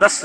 10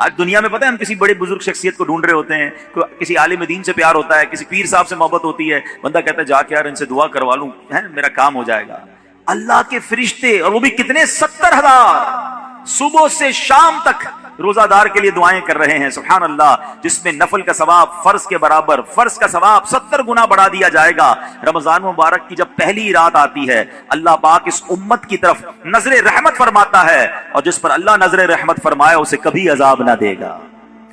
آج دنیا میں پتہ ہے ہم کسی بڑے بزرگ شخصیت کو ڈھونڈ رہے ہوتے ہیں, کسی عالم دین سے پیار ہوتا ہے, کسی پیر صاحب سے محبت ہوتی ہے, بندہ کہتا ہے جا کے یار ان سے دعا کروا لوں, میرا کام ہو جائے گا. اللہ کے فرشتے, اور وہ بھی کتنے, 70,000 صبح سے شام تک روزہ دار کے لیے دعائیں کر رہے ہیں. سبحان اللہ, جس میں نفل کا ثواب فرض کے برابر, فرض کا ثواب 70 گنا بڑھا دیا جائے گا. رمضان مبارک کی جب پہلی رات آتی ہے, اللہ پاک اس امت کی طرف نظر رحمت فرماتا ہے, اور جس پر اللہ نظر رحمت فرمائے اسے کبھی عذاب نہ دے گا.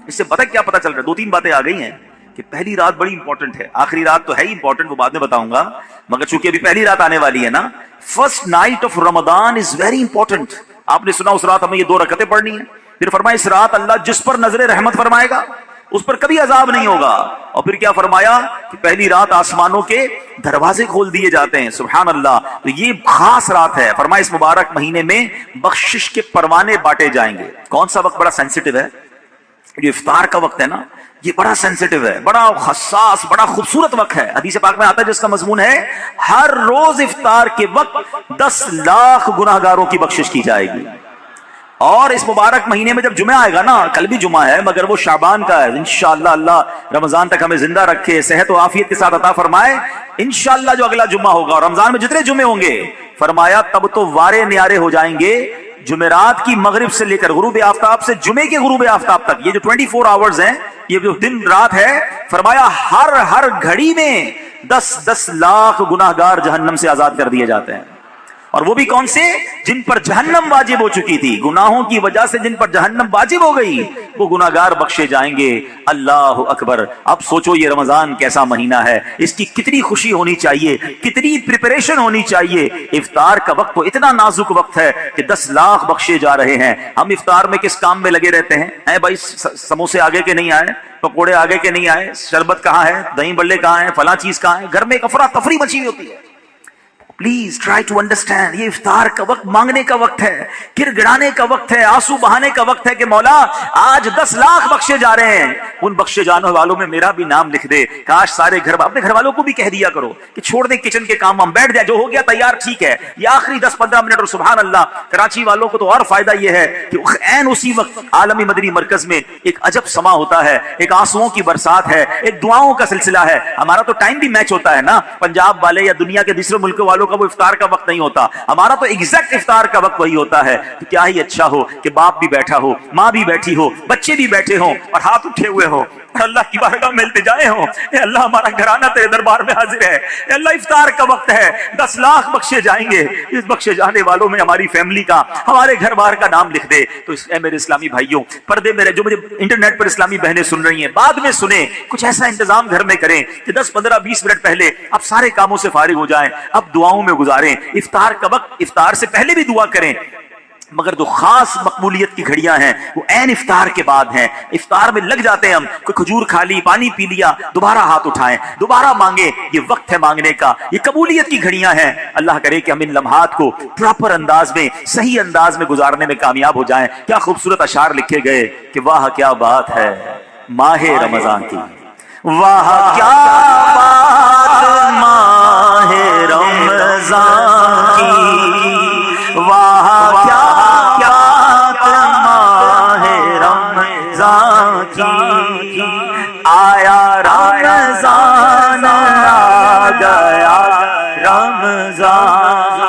اس سے پتہ کیا پتہ چل رہا ہے؟ 2-3 باتیں آ گئی ہیں کہ پہلی رات بڑی امپورٹنٹ ہے. آخری رات تو ہے ہی امپورٹنٹ, وہ بعد میں بتاؤں گا, مگر چونکہ ابھی پہلی رات آنے والی ہے نا, first night of Ramzan is very important. آپ نے سنا اس رات ہمیں یہ 2 رکعتیں پڑھنی ہیں. پھر فرمایا اس رات اللہ جس پر نظر رحمت فرمائے گا اس پر کبھی عذاب نہیں ہوگا. اور پھر کیا فرمایا کہ پہلی رات آسمانوں کے دروازے کھول دیے جاتے ہیں. سبحان اللہ, تو یہ خاص رات ہے. فرمایا اس مبارک مہینے میں بخشش کے پروانے بانٹے جائیں گے. کون سا وقت بڑا سینسٹیو ہے؟ جو افطار کا وقت ہے نا, یہ بڑا سینسٹیو ہے, بڑا حساس, بڑا خوبصورت وقت ہے. حدیث پاک میں آتا ہے جس کا مضمون ہے ہر روز افطار کے وقت 10 لاکھ گناہگاروں کی بخشش کی جائے گی. اور اس مبارک مہینے میں جب جمعہ آئے گا نا, کل بھی جمعہ ہے مگر وہ شعبان کا ہے, انشاءاللہ اللہ رمضان تک ہمیں زندہ رکھے, صحت و عافیت کے ساتھ عطا فرمائے. انشاءاللہ جو اگلا جمعہ ہوگا, اور رمضان میں جتنے جمعے ہوں گے, فرمایا تب تو وارے نیارے ہو جائیں گے. جمعرات کی مغرب سے لے کر غروب آفتاب سے جمعے کے غروب آفتاب تک, یہ جو 24 آورز ہیں, یہ جو دن رات ہے, فرمایا ہر گھڑی میں 10 لاکھ گناہگار جہنم سے آزاد کر دیے جاتے ہیں. اور وہ بھی کون سے؟ جن پر جہنم واجب ہو چکی تھی, گناہوں کی وجہ سے جن پر جہنم واجب ہو گئی, وہ گناہگار بخشے جائیں گے. اللہ اکبر. اب سوچو یہ رمضان کیسا مہینہ ہے, اس کی کتنی خوشی ہونی چاہیے, کتنی پریپریشن ہونی چاہیے. افطار کا وقت تو اتنا نازک وقت ہے کہ 10 لاکھ بخشے جا رہے ہیں. ہم افطار میں کس کام میں لگے رہتے ہیں؟ اے بھائی سموسے آگے کے نہیں آئے, پکوڑے آگے کے نہیں آئے, شربت کہاں ہے, دہی بلے کہاں ہیں, فلاں چیز کہاں ہے. گھر میں ایک افراتفری مچی ہوئی ہوتی ہے. پلیز ٹرائی ٹو انڈرسٹینڈ, یہ افطار کا وقت مانگنے کا وقت ہے, گر گڑانے کا وقت ہے, آنسو بہانے کا وقت ہے کہ مولا آج 10 لاکھ بخشے جا رہے ہیں. ان بخشے جانے والوں میں میرا بھی نام لکھ دے. کاش سارے اپنے گھر والوں کو بھی کہہ دیا کرو کہ چھوڑ دیں کچن کے کام, ہم بیٹھ جائے, جو ہو گیا تیار ٹھیک ہے, یہ آخری 10-15 منٹ. اور سبحان اللہ, کراچی والوں کو تو اور فائدہ یہ ہے کہ عین اسی وقت عالمی مدنی مرکز میں ایک عجب سما ہوتا ہے, ایک آنسوؤں کی برسات ہے, ایک دعاؤں کا سلسلہ ہے. ہمارا تو ٹائم بھی میچ ہوتا ہے نا, پنجاب والے یا دنیا کے دوسرے ملک والوں کا وہ افطار کا وقت نہیں ہوتا, ہمارا تو ایگزیکٹ افطار کا وقت وہی ہوتا ہے. تو کیا ہی اچھا ہو کہ باپ بھی بیٹھا ہو, ماں بھی بیٹھی ہو, بچے بھی بیٹھے ہوں اور ہاتھ اٹھے ہوئے ہو, اور اللہ کی بارگاہ میں التجائے ہوں, اے اللہ ہمارا گھرانہ تیرے دربار میں حاضر ہے, اے اللہ افطار کا وقت ہے, 10 لاکھ بخشے جائیں گے. اس بخشے جانے والوں میں ہماری فیملی کا, ہمارے گھر بار کا نام لکھ دے. تو اے میرے اسلامی بھائیوں, پردے میرے جو مجھے انٹرنیٹ پر اسلامی بہنیں سن رہی ہیں, بعد میں سنیں, کچھ ایسا انتظام گھر میں کریں کہ 10-15-20 منٹ پہلے اب سارے کاموں سے فارغ ہو جائیں, اب دعاؤں میں گزاریں. افطار کا وقت, افطار سے پہلے بھی دعا کریں, مگر جو خاص مقبولیت کی گھڑیاں ہیں وہ عین افطار کے بعد ہیں. افطار میں لگ جاتے ہیں ہم, کوئی کھجور کھا لی, پانی پی لیا, دوبارہ ہاتھ اٹھائیں, دوبارہ مانگیں. یہ وقت ہے مانگنے کا, یہ قبولیت کی گھڑیاں ہیں. اللہ کرے کہ ہم ان لمحات کو پراپر انداز میں, صحیح انداز میں گزارنے میں کامیاب ہو جائیں. کیا خوبصورت اشعار لکھے گئے کہ واہ کیا بات ہے ماہ رمضان کی, واہ کیا بات ماہ رمضان کی, واہ کیا آیا رمضان, آ گیا رمضان,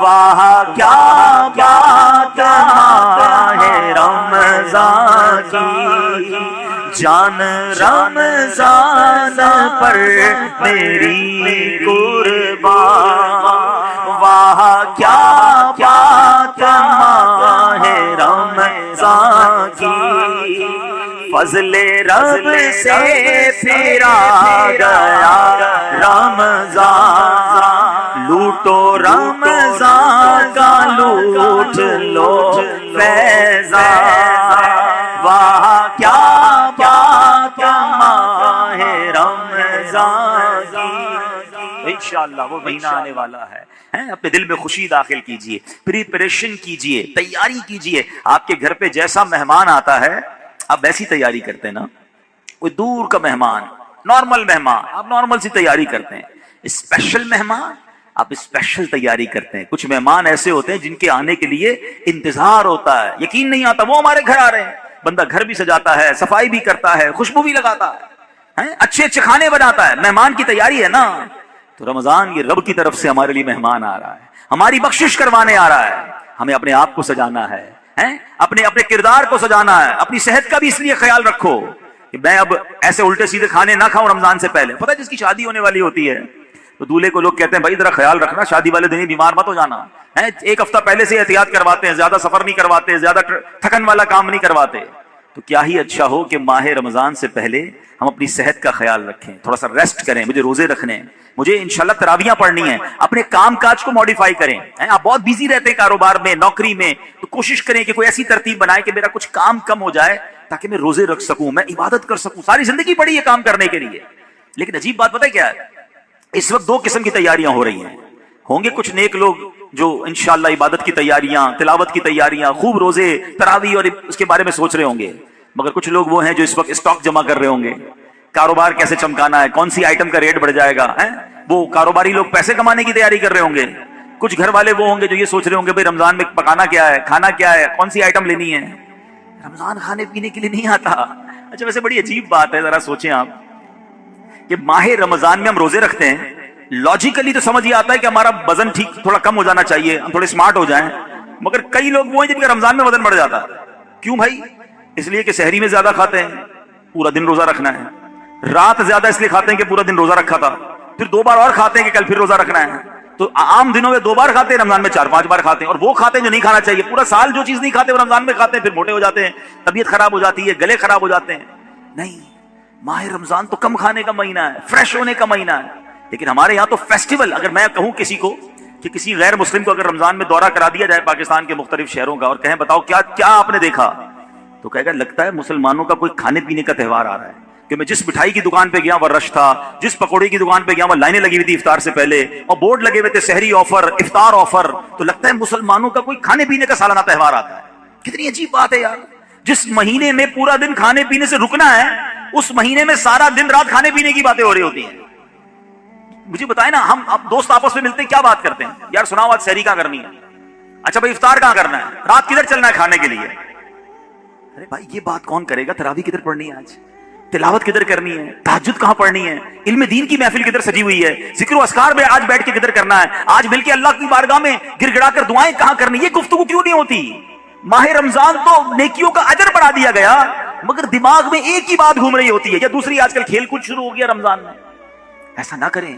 واہ کیا بات ہے رمضان کی, جان رمضان پر میری قربان, واہ کیا بات ہے رمضان کی, فضل رب سے پھرا گیا رمضان, لوٹو رمضان کا لوٹ لو فیضان, واہ کیا بات ہے رمضان کی. انشاءاللہ وہ مہینہ آنے والا ہے, اپنے دل میں خوشی داخل کیجئے, پریپریشن کیجئے, تیاری کیجئے. آپ کے گھر پہ جیسا مہمان آتا ہے آپ ویسی تیاری کرتے ہیں نا, کوئی دور کا مہمان, نارمل مہمان, آپ نارمل سی تیاری کرتے ہیں. اسپیشل مہمان آپ اسپیشل تیاری کرتے ہیں. کچھ مہمان ایسے ہوتے ہیں جن کے آنے کے لیے انتظار ہوتا ہے, یقین نہیں آتا وہ ہمارے گھر آ رہے ہیں, بندہ گھر بھی سجاتا ہے، صفائی بھی کرتا ہے، خوشبو بھی لگاتا ہے، اچھے اچھے کھانے بناتا ہے، مہمان کی تیاری ہے نا. تو رمضان یہ رب کی طرف سے ہمارے لیے مہمان آ رہا ہے، ہماری بخشش کروانے آ رہا ہے. ہمیں اپنے آپ کو سجانا ہے، اپنے کردار کو سجانا ہے. اپنی صحت کا بھی اس لیے خیال رکھو کہ میں اب ایسے الٹے سیدھے کھانے نہ کھاؤں رمضان سے پہلے. پتہ ہے جس کی شادی ہونے والی ہوتی ہے تو دولہے کو لوگ کہتے ہیں بھائی ذرا خیال رکھنا، شادی والے دن ہی بیمار مت ہو جانا. ایک ہفتہ پہلے سے احتیاط کرواتے ہیں، زیادہ سفر نہیں کرواتے، زیادہ تھکن والا کام نہیں کرواتے. تو کیا ہی اچھا ہو کہ ماہ رمضان سے پہلے ہم اپنی صحت کا خیال رکھیں، تھوڑا سا ریسٹ کریں. مجھے روزے رکھنے ہیں، مجھے انشاءاللہ تراویحاں پڑھنی ہیں. اپنے کام کاج کو ماڈیفائی کریں. آپ بہت بیزی رہتے ہیں کاروبار میں، نوکری میں، تو کوشش کریں کہ کوئی ایسی ترتیب بنائے کہ میرا کچھ کام کم ہو جائے تاکہ میں روزے رکھ سکوں، میں عبادت کر سکوں. ساری زندگی پڑی ہے کام کرنے کے لیے. لیکن عجیب بات پتہ ہے کیا ہے؟ اس وقت دو قسم کی تیاریاں ہو رہی ہیں. ہوں گے کچھ نیک لوگ جو انشاءاللہ عبادت کی تیاریاں، تلاوت کی تیاریاں، خوب روزے، تراویح اور اس کے بارے میں سوچ رہے ہوں گے. مگر کچھ لوگ وہ ہیں جو اس وقت اسٹاک جمع کر رہے ہوں گے، کاروبار کیسے چمکانا ہے، کون سی آئٹم کا ریٹ بڑھ جائے گا. وہ کاروباری لوگ پیسے کمانے کی تیاری کر رہے ہوں گے. کچھ گھر والے وہ ہوں گے جو یہ سوچ رہے ہوں گے بھائی رمضان میں پکانا کیا ہے، کھانا کیا ہے، کون سی آئٹم لینی ہے. رمضان کھانے پینے کے لیے نہیں آتا. اچھا ویسے بڑی عجیب بات ہے، ذرا سوچیں آپ کہ ماہ رمضان میں ہم روزے رکھتے ہیں، لاجیکلی تو سمجھ یہ آتا ہے کہ ہمارا وزن ٹھیک تھوڑا کم ہو جانا چاہیے، ہم تھوڑے سمارٹ ہو جائیں. مگر کئی لوگ وہ ہیں جن کا رمضان میں وزن بڑھ جاتا ہے. کیوں بھائی؟ اس لیے کہ سحری میں زیادہ کھاتے ہیں، پورا دن روزہ رکھنا ہے. رات زیادہ اس لیے کھاتے ہیں کہ پورا دن روزہ رکھا تھا، پھر 2 بار اور کھاتے ہیں کہ کل پھر روزہ رکھنا ہے. تو عام دنوں میں 2 بار کھاتے ہیں، رمضان میں 4-5 بار کھاتے ہیں. اور وہ کھاتے ہیں جو نہیں کھانا چاہیے. پورا سال جو چیز نہیں کھاتے وہ رمضان میں کھاتے ہیں، پھر موٹے ہو جاتے ہیں، طبیعت خراب ہو جاتی ہے، گلے خراب ہو جاتے ہیں. نہیں، ماہ رمضان تو کم کھانے کا مہینہ ہے، فریش ہونے کا مہینہ ہے. لیکن ہمارے یہاں تو فیسٹیول، اگر میں کہوں کسی کو کہ کسی غیر مسلم کو اگر رمضان میں دورہ کرا دیا جائے پاکستان کے مختلف شہروں کا اور کہیں بتاؤ کیا آپ نے دیکھا، تو کہے گا لگتا ہے مسلمانوں کا کوئی کھانے پینے کا تہوار آ رہا ہے. کہ میں جس مٹھائی کی دکان پہ گیا وہ رش تھا، جس پکوڑے کی دکان پہ گیا وہ لائنیں لگی ہوئی تھی افطار سے پہلے، اور بورڈ لگے ہوئے تھے سحری آفر، افطار آفر. تو لگتا ہے مسلمانوں کا کوئی کھانے پینے کا سالانہ تہوار آتا ہے. کتنی عجیب بات ہے یار. جس مہینے میں پورا دن کھانے پینے سے رکنا ہے، اس مہینے میں سارا دن رات کھانے پینے کی باتیں ہو رہی ہوتی ہیں. مجھے بتائیں نا، ہم اب دوست آپس میں ملتے ہیں کیا بات کرتے ہیں؟ یار سناؤ آج سحری کہاں کرنی ہے؟ اچھا بھائی افطار کہاں کرنا ہے؟ رات کدھر چلنا ہے کھانے کے لیے؟ ارے بھائی یہ بات کون کرے گا؟ تراویح کدھر پڑھنی ہے، آج تلاوت کدھر کرنی ہے، تہجد کہاں پڑھنی ہے، علم دین کی محفل کدھر سجی ہوئی ہے، ذکر و اذکار میں آج بیٹھ کے کدھر کرنا ہے، آج مل کے اللہ کی بارگاہ میں گر گڑا کر دعائیں کہاں کرنی؟ یہ گفتگو کیوں نہیں ہوتی؟ ماہ رمضان تو نیکیوں کا اجر بڑھا دیا گیا، مگر دماغ میں ایک ہی بات گھوم رہی ہوتی ہے، یا دوسری آج کل کھیل کود شروع ہو گیا رمضان میں. ایسا نہ کریں.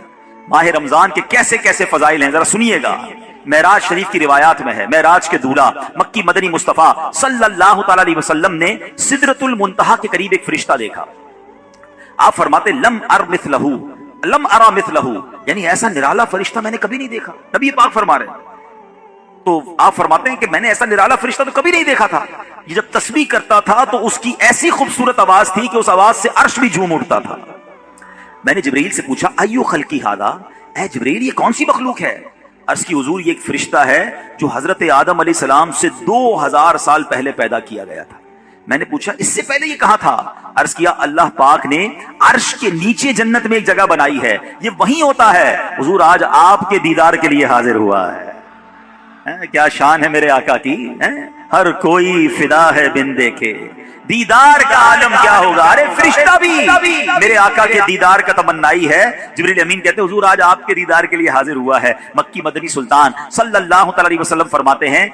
ماہ رمضان کے کیسے کیسے فضائل ہیں ذرا سنیے گا. معراج شریف کی روایات میں ہے، معراج کے دولہ مکی مدنی مصطفیٰ صلی اللہ تعالی علیہ وسلم نے سدرۃ المنتہا کے قریب ایک فرشتہ دیکھا. آپ فرماتے لم ارا مثلہ، یعنی ایسا نرالا فرشتہ میں نے کبھی نہیں دیکھا. نبی پاک فرما رہے ہیں. تو آپ فرماتے ہیں کہ میں نے ایسا نرالا فرشتہ تو کبھی نہیں دیکھا تھا. یہ جب تسبیح کرتا تھا تو اس کی ایسی خوبصورت آواز تھی کہ اس آواز سے عرش بھی جھوم اٹھتا تھا. میں نے جبرائیل سے پوچھا ایو خلقی ھذا، اے جبرائیل یہ کون سی مخلوق ہے؟ عرض کی حضور یہ ایک فرشتہ ہے جو حضرت آدم علیہ السلام سے 2000 سال پہلے پیدا کیا گیا تھا. میں نے پوچھا اس سے پہلے یہ کہاں تھا؟ عرض کیا اللہ پاک نے عرش کے نیچے جنت میں ایک جگہ بنائی ہے، یہ وہیں ہوتا ہے. حضور آج آپ کے دیدار کے لیے حاضر ہوا ہے. کیا شان ہے میرے آقا کی، ہر کوئی فدا ہے بن دیکھے، دیدار کا عالم کیا ہوگا. ارے فرشتہ بھی میرے آقا کے دیدار کا تمنائی ہے. جبریل امین کہتے ہیں حضور آج آپ کے دیدار کے لیے حاضر ہوا ہے. مکی مدنی سلطان صلی اللہ تعالی علیہ وسلم فرماتے ہیں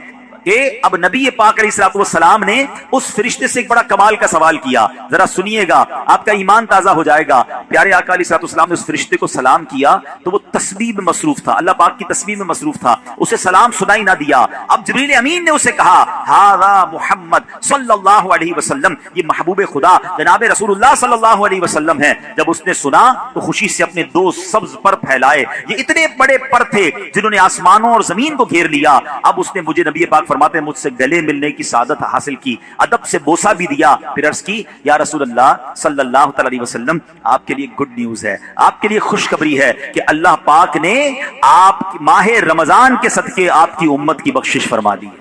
کہ اب نبی پاک علیہ الصلوۃ والسلام نے اس فرشتے سے ایک بڑا کمال کا سوال کیا. ذرا سنیے گا، آپ کا ایمان تازہ ہو جائے گا. پیارے آقا علیہ الصلوۃ والسلام نے اس فرشتے کو سلام کیا تو وہ تسبیح میں مصروف تھا، اللہ پاک کی تسبیح میں مصروف تھا، اسے سلام سنائی نہ دیا. اب جبریل امین نے اسے کہا ھذا محمد صلی اللہ علیہ وسلم، یہ محبوب خدا جناب رسول اللہ صلی اللہ علیہ وسلم ہے. جب اس نے سنا تو خوشی سے اپنے 2 سبز پر پھیلائے. یہ اتنے بڑے پر تھے جنہوں نے آسمانوں اور زمین کو گھیر لیا. اب اس نے مجھے نبی پاک فرماتے ہیں مجھ سے گلے ملنے کی سعادت حاصل کی، ادب سے بوسہ بھی دیا. پھر عرض کی یا رسول اللہ صلی اللہ تعالی علیہ وسلم آپ کے لیے گڈ نیوز ہے، آپ کے لیے خوشخبری ہے کہ اللہ پاک نے آپ ماہ رمضان کے صدقے آپ کی امت کی بخشش فرما دی ہے.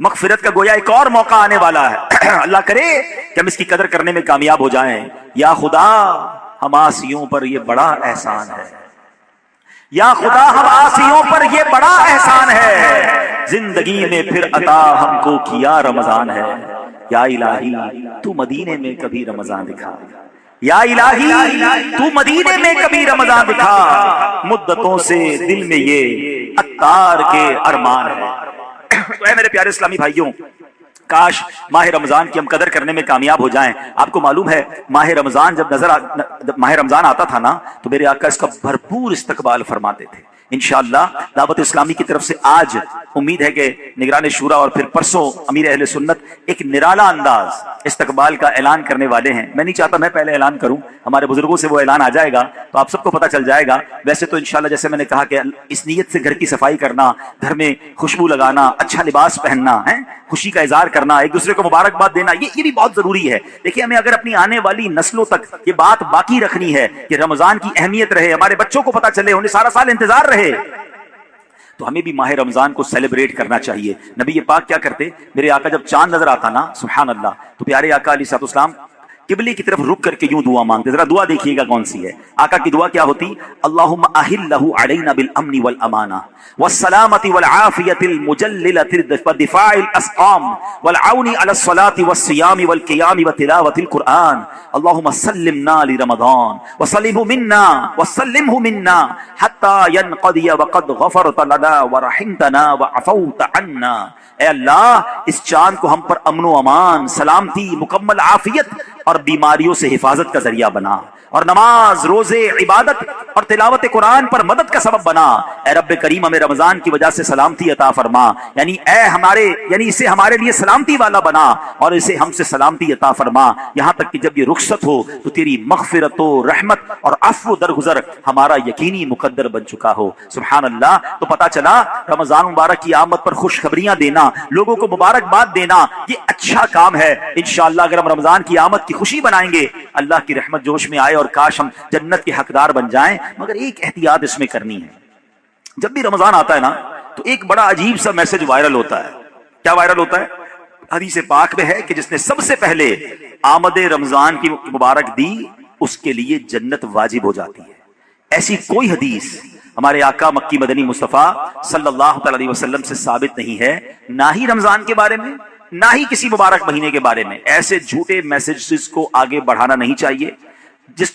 مغفرت کا گویا ایک اور موقع آنے والا ہے. اللہ کرے کہ ہم اس کی قدر کرنے میں کامیاب ہو جائیں. یا خدا ہم عاصیوں پر یہ بڑا احسان ہے, یا خدا ہم عاصیوں پر یہ بڑا احسان ہے, زندگی میں پھر عطا ہم کو کیا رمضان ہے. یا الہی تو مدینے میں کبھی رمضان دکھا, یا الہی تو مدینے میں کبھی رمضان دکھا, مدتوں سے دل میں یہ عطار کے ارمان ہے. تو اے میرے پیارے اسلامی بھائیوں, کاش ماہ رمضان کی ہم قدر کرنے میں کامیاب ہو جائیں. آپ کو معلوم ہے ماہ رمضان جب ماہ رمضان آتا تھا نا تو میرے آقا اس کا بھرپور استقبال فرماتے تھے. انشاءاللہ دعوت اسلامی کی طرف سے آج امید ہے کہ نگران شورا اور پھر پرسوں امیر اہل سنت ایک نرالا انداز استقبال کا اعلان کرنے والے ہیں. میں نہیں چاہتا میں پہلے اعلان کروں, ہمارے بزرگوں سے وہ اعلان آ جائے گا تو آپ سب کو پتہ چل جائے گا. ویسے تو انشاءاللہ جیسے میں نے کہا کہ اس نیت سے گھر کی صفائی کرنا, گھر میں خوشبو لگانا, اچھا لباس پہننا ہے, خوشی کا اظہار کرنا, ایک دوسرے کو مبارکباد دینا, یہ بھی بہت ضروری ہے. دیکھیے ہمیں اگر اپنی آنے والی نسلوں تک یہ بات باقی رکھنی ہے کہ رمضان کی اہمیت رہے, ہمارے بچوں کو پتہ چلے, انہیں سارا سال انتظار رہے, تو ہمیں بھی ماہ رمضان کو سیلیبریٹ کرنا چاہیے. نبی پاک کیا کرتے, میرے آقا جب چاند نظر آتا نا سبحان اللہ, تو پیارے آقا علیہ الصلوۃ والسلام قبلے کی طرف رک کر کے یوں دعا مانگتے. ذرا دعا دیکھیے گا کون سی ہے. آقا کی دعا کیا ہوتی, اللہم احلہ علینا بالامن والامانہ والسلامۃ والعافیۃ المجللۃ ودفاع الاسقام والعون علی الصلاۃ والصیام والقیام وتلاوۃ القرآن. اللہم سلمنا لرمضان وسلمہ منا حتی ینقضی وقد غفرت لنا ورحمتنا وعفوت عنا. اے اللہ اس چاند کو ہم پر امن و امان, سلامتی, مکمل عافیت اور بیماریوں سے حفاظت کا ذریعہ بنا, اور نماز, روزے, عبادت اور تلاوت قرآن پر مدد کا سبب بنا. اے رب کریم ہمیں رمضان کی وجہ سے سلامتی عطا فرما, یعنی اسے ہمارے لیے سلامتی والا بنا اور اسے ہم سے سلامتی عطا فرما, یہاں تک کہ جب یہ رخصت ہو تو تیری مغفرت و رحمت اور عفو درگزر ہمارا یقینی مقدر بن چکا ہو. سبحان اللہ. تو پتا چلا رمضان مبارک کی آمد پر خوشخبریاں دینا, لوگوں کو مبارکباد دینا, یہ اچھا کام ہے. انشاءاللہ اگر ہم رمضان کی آمد کی خوشی بنائیں گے, اللہ کی رحمت جوش میں آئے اور کاش ہم جنت کے حقدار بن جائیں. مگر ایک احتیاط اس میں کرنی ہے, جب بھی رمضان آتا ہے نا تو ایک بڑا عجیب سا میسج وائرل ہوتا ہے. کیا وائرل ہوتا ہے؟ حدیث پاک میں ہے کہ جس نے سب سے پہلے آمد رمضان کی مبارک دی اس کے لیے جنت واجب ہو جاتی ہے. ایسی کوئی حدیث ہمارے آقا مکی مدنی مصطفیٰ صلی اللہ تعالی علیہ وسلم سے ثابت نہیں ہے, نہ ہی رمضان کے بارے میں نہ ہی کسی مبارک مہینے کے بارے میں. ایسے جھوٹے میسجز کو آگے بڑھانا نہیں چاہیے.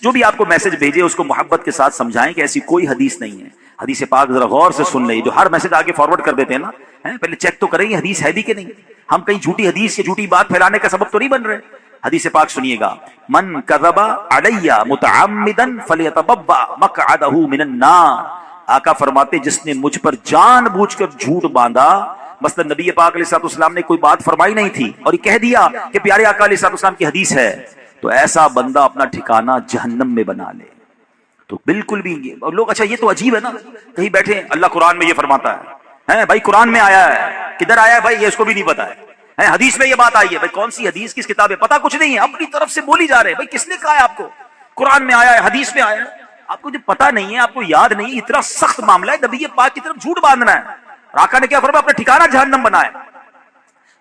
جو بھی آپ کو میسج بھیجے اس کو محبت کے ساتھ سمجھائیں کہ ایسی کوئی حدیث نہیں ہے. حدیث پاک ذرا غور سے سن لیں, جو ہر میسج آگے فارورڈ کر دیتے ہیں نا, پہلے چیک تو کریں یہ حدیث ہے بھی کہ نہیں. ہم کہیں جھوٹی حدیث یا جھوٹی بات پھیلانے کا سبب تو نہیں بن رہے. حدیث پاک سنیے گا, من کذب علی متعمدا فلیتبوأ مقعدہ من النار. آقا فرماتے جس نے مجھ پر جان بوجھ کر جھوٹ باندھا, مثلا نبی پاک علیہ الصلوۃ والسلام نے کوئی بات فرمائی نہیں تھی اور یہ کہہ دیا کہ پیارے آقا علیہ الصلوۃ والسلام کی حدیث ہے, تو ایسا بندہ اپنا ٹھکانہ جہنم میں بنا لے. تو بالکل بھی لوگ اچھا یہ تو عجیب ہے نا, کہیں بیٹھے اللہ قرآن میں یہ فرماتا ہے بھائی, قرآن میں آیا ہے, کدھر آیا ہے بھائی یہ اس کو بھی نہیں پتا ہے, حدیث میں یہ بات آئی ہے بھائی, کون سی حدیث کس کتاب ہے پتا کچھ نہیں ہے, اپنی طرف سے بولی جا رہے ہیں. بھائی کس نے کہا ہے آپ کو قرآن میں آیا ہے, حدیث میں آیا ہے, آپ کو جو پتا نہیں ہے, آپ کو یاد نہیں ہے, اتنا سخت معاملہ ہے نبی پاک کی طرف جھوٹ باندھنا ہے. آقا نے کیا فرمایا, اپنا ٹھکانہ جہنم بنایا.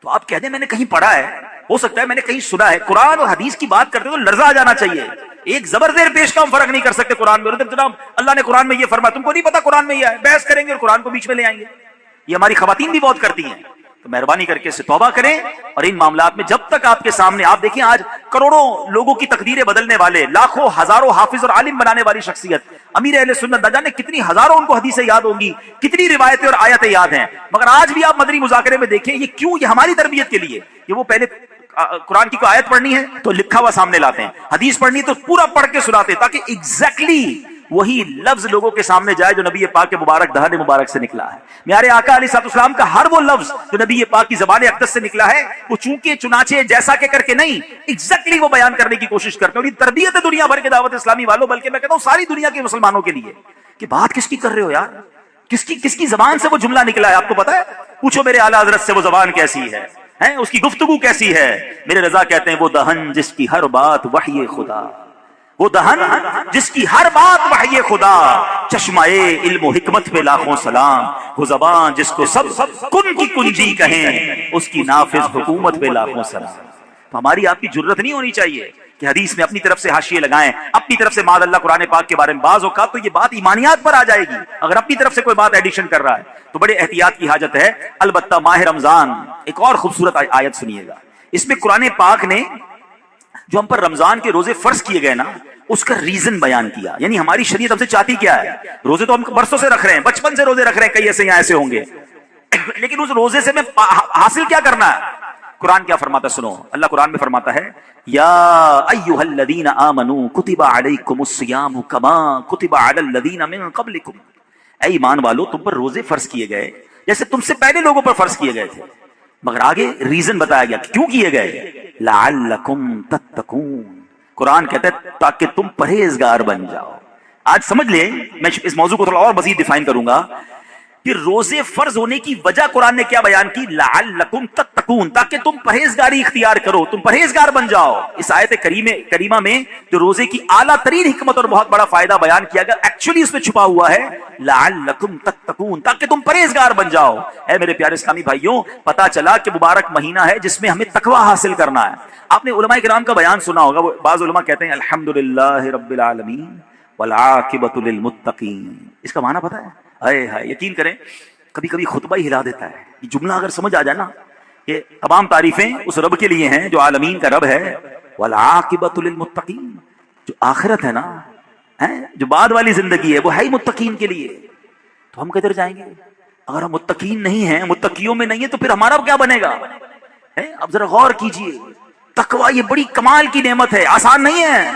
تو آپ کہہ دیں میں نے کہیں پڑھا ہے, ہو سکتا ہے میں نے کہیں سنا ہے. قرآن اور حدیث کی بات کرتے تو لرزہ آ جانا چاہیے. ایک زبر زیر پیش کا ہم فرق نہیں کر سکتے قرآن میں. جناب اللہ نے قرآن میں یہ فرمایا, تم کو نہیں پتا قرآن میں یہ ہے, بحث کریں گے اور قرآن کو بیچ میں لے آئیں گے. یہ ہماری خواتین بھی بہت کرتی ہیں. تو مہربانی کر کے اس سے توبہ کریں, اور ان معاملات میں جب تک آپ کے سامنے, آپ دیکھیں آج کروڑوں لوگوں کی تقدیریں بدلنے والے, لاکھوں ہزاروں حافظ اور عالم بنانے والی شخصیت امیر اہل سنت, نہ جانے کتنی ہزاروں ان کو حدیثیں یاد ہوں گی, کتنی روایتیں اور آیتیں یاد ہیں, مگر آج بھی آپ مدنی مذاکرے میں دیکھیں یہ کیوں, یہ ہماری تربیت کے لیے کہ وہ پہلے قرآن کی کوئی آیت پڑھنی ہے تو لکھا ہوا سامنے لاتے ہیں, حدیث پڑھنی ہے تو پورا پڑھ کے سناتے, تاکہ ایگزیکٹلی وہی لفظ لوگوں کے سامنے جائے جو نبی پاک کے مبارک دہن مبارک سے نکلا ہے. میارے آقا علیہ الصلوۃ والسلام کا ہر وہ لفظ جو نبی پاک کی زبان اقدس سے نکلا ہے, وہ چونکہ چنانچہ جیسا کہ کر کے نہیں, ایگزیکٹلی وہ بیان کرنے کی کوشش کرتے ہیں. اور یہ تربیت ہے دنیا بھر کے دعوت اسلامی والوں, بلکہ میں کہتا ہوں ساری دنیا کے مسلمانوں کے لیے, کہ بات کس کی کر رہے ہو یار, کس کی زبان سے وہ جملہ نکلا ہے, آپ کو پتا ہے؟ پوچھو میرے اعلیٰ حضرت سے وہ زبان کیسی ہے, اس کی گفتگو کیسی ہے. میرے رضا کہتے ہیں وہ دہن جس کی ہر بات وحی خدا, وہ دہن جس کی ہر بات وحی خدا، چشمہ علم و حکمت پہ لاکھوں سلام، وہ زبان جس کو سب کن کی کنجی کہیں، اس کی نافذ حکومت پہ لاکھوں سلام۔ تو ہماری آپ کی جرت نہیں ہونی چاہیے کہ حدیث میں اپنی طرف سے حاشیے لگائیں، اپنی طرف سے معاذ اللہ قرآن پاک کے بارے میں بعض اوقات تو یہ بات ایمانیات پر آ جائے گی اگر اپنی طرف سے کوئی بات ایڈیشن کر رہا ہے، تو بڑے احتیاط کی حاجت ہے۔ البتہ ماہ رمضان ایک اور خوبصورت آیت سنیے گا، اس میں قرآن پاک نے جو ہم پر رمضان کے روزے فرض کیے گئے نا، اس کا ریزن بیان کیا۔ یعنی ہماری شریعت ہم سے چاہتی کیا ہے؟ روزے تو ہم برسوں سے رکھ رہے ہیں، بچپن سے روزے رکھ رہے ہیں، کئی ایسے یہاں ایسے ہوں گے، لیکن اس روزے سے میں حاصل کیا کرنا ہے؟ قرآن کیا فرماتا ہے سنو، اللہ قرآن میں فرماتا ہے یا ایھا الذین آمنوا کتب علیکم الصیام کما کتب علی الذین من قبلکم، اے ایمان والو تم پر روزے فرض کیے گئے جیسے تم سے پہلے لوگوں پر فرض کیے گئے تھے، مگر آگے ریزن بتایا گیا کیوں کیے گئے، لعلکم تتقون، قرآن کہتا ہے تاکہ تم پرہیزگار بن جاؤ۔ آج سمجھ لیں، میں اس موضوع کو تھوڑا اور مزید ڈیفائن کروں گا کہ روزے فرض ہونے کی وجہ قرآن نے کیا بیان کی، لعلکم تتقون، تاکہ تم پرہیزگاری اختیار کرو، تم پرہیزگار بن جاؤ۔ اس آیت کریمہ میں جو روزے کی اعلیٰ ترین حکمت اور بہت بڑا فائدہ بیان کیا گیا، ایکچولی اس میں چھپا ہوا ہے لعلکم تتقون، تاکہ تم پرہیزگار بن جاؤ۔ اے میرے پیارے اسلامی بھائیوں، پتا چلا کہ مبارک مہینہ ہے جس میں ہمیں تقوی حاصل کرنا ہے۔ آپ نے علماء کرام کا بیان سنا ہوگا، بعض علماء کہتے ہیں الحمدللہ رب العالمین والعاقبۃ للمتقین، اس کا معنی پتہ ہے؟ ہائے ہائے، یقین کریں کبھی کبھی خطبہ ہی ہلا دیتا ہے یہ جملہ اگر سمجھ آ جائے نا کہ تمام تعریفیں اس رب کے لیے ہیں جو عالمین کا رب ہے، والعاقبۃ للمتقین، جو آخرت ہے نا، جو بعد والی زندگی ہے وہ ہے ہی متقین کے لیے، تو ہم کدھر جائیں گے اگر ہم متقین نہیں ہیں، متقیوں میں نہیں ہیں، تو پھر ہمارا کیا بنے گا؟ اب ذرا غور کیجئے، تقوی یہ بڑی کمال کی نعمت ہے، آسان نہیں ہے،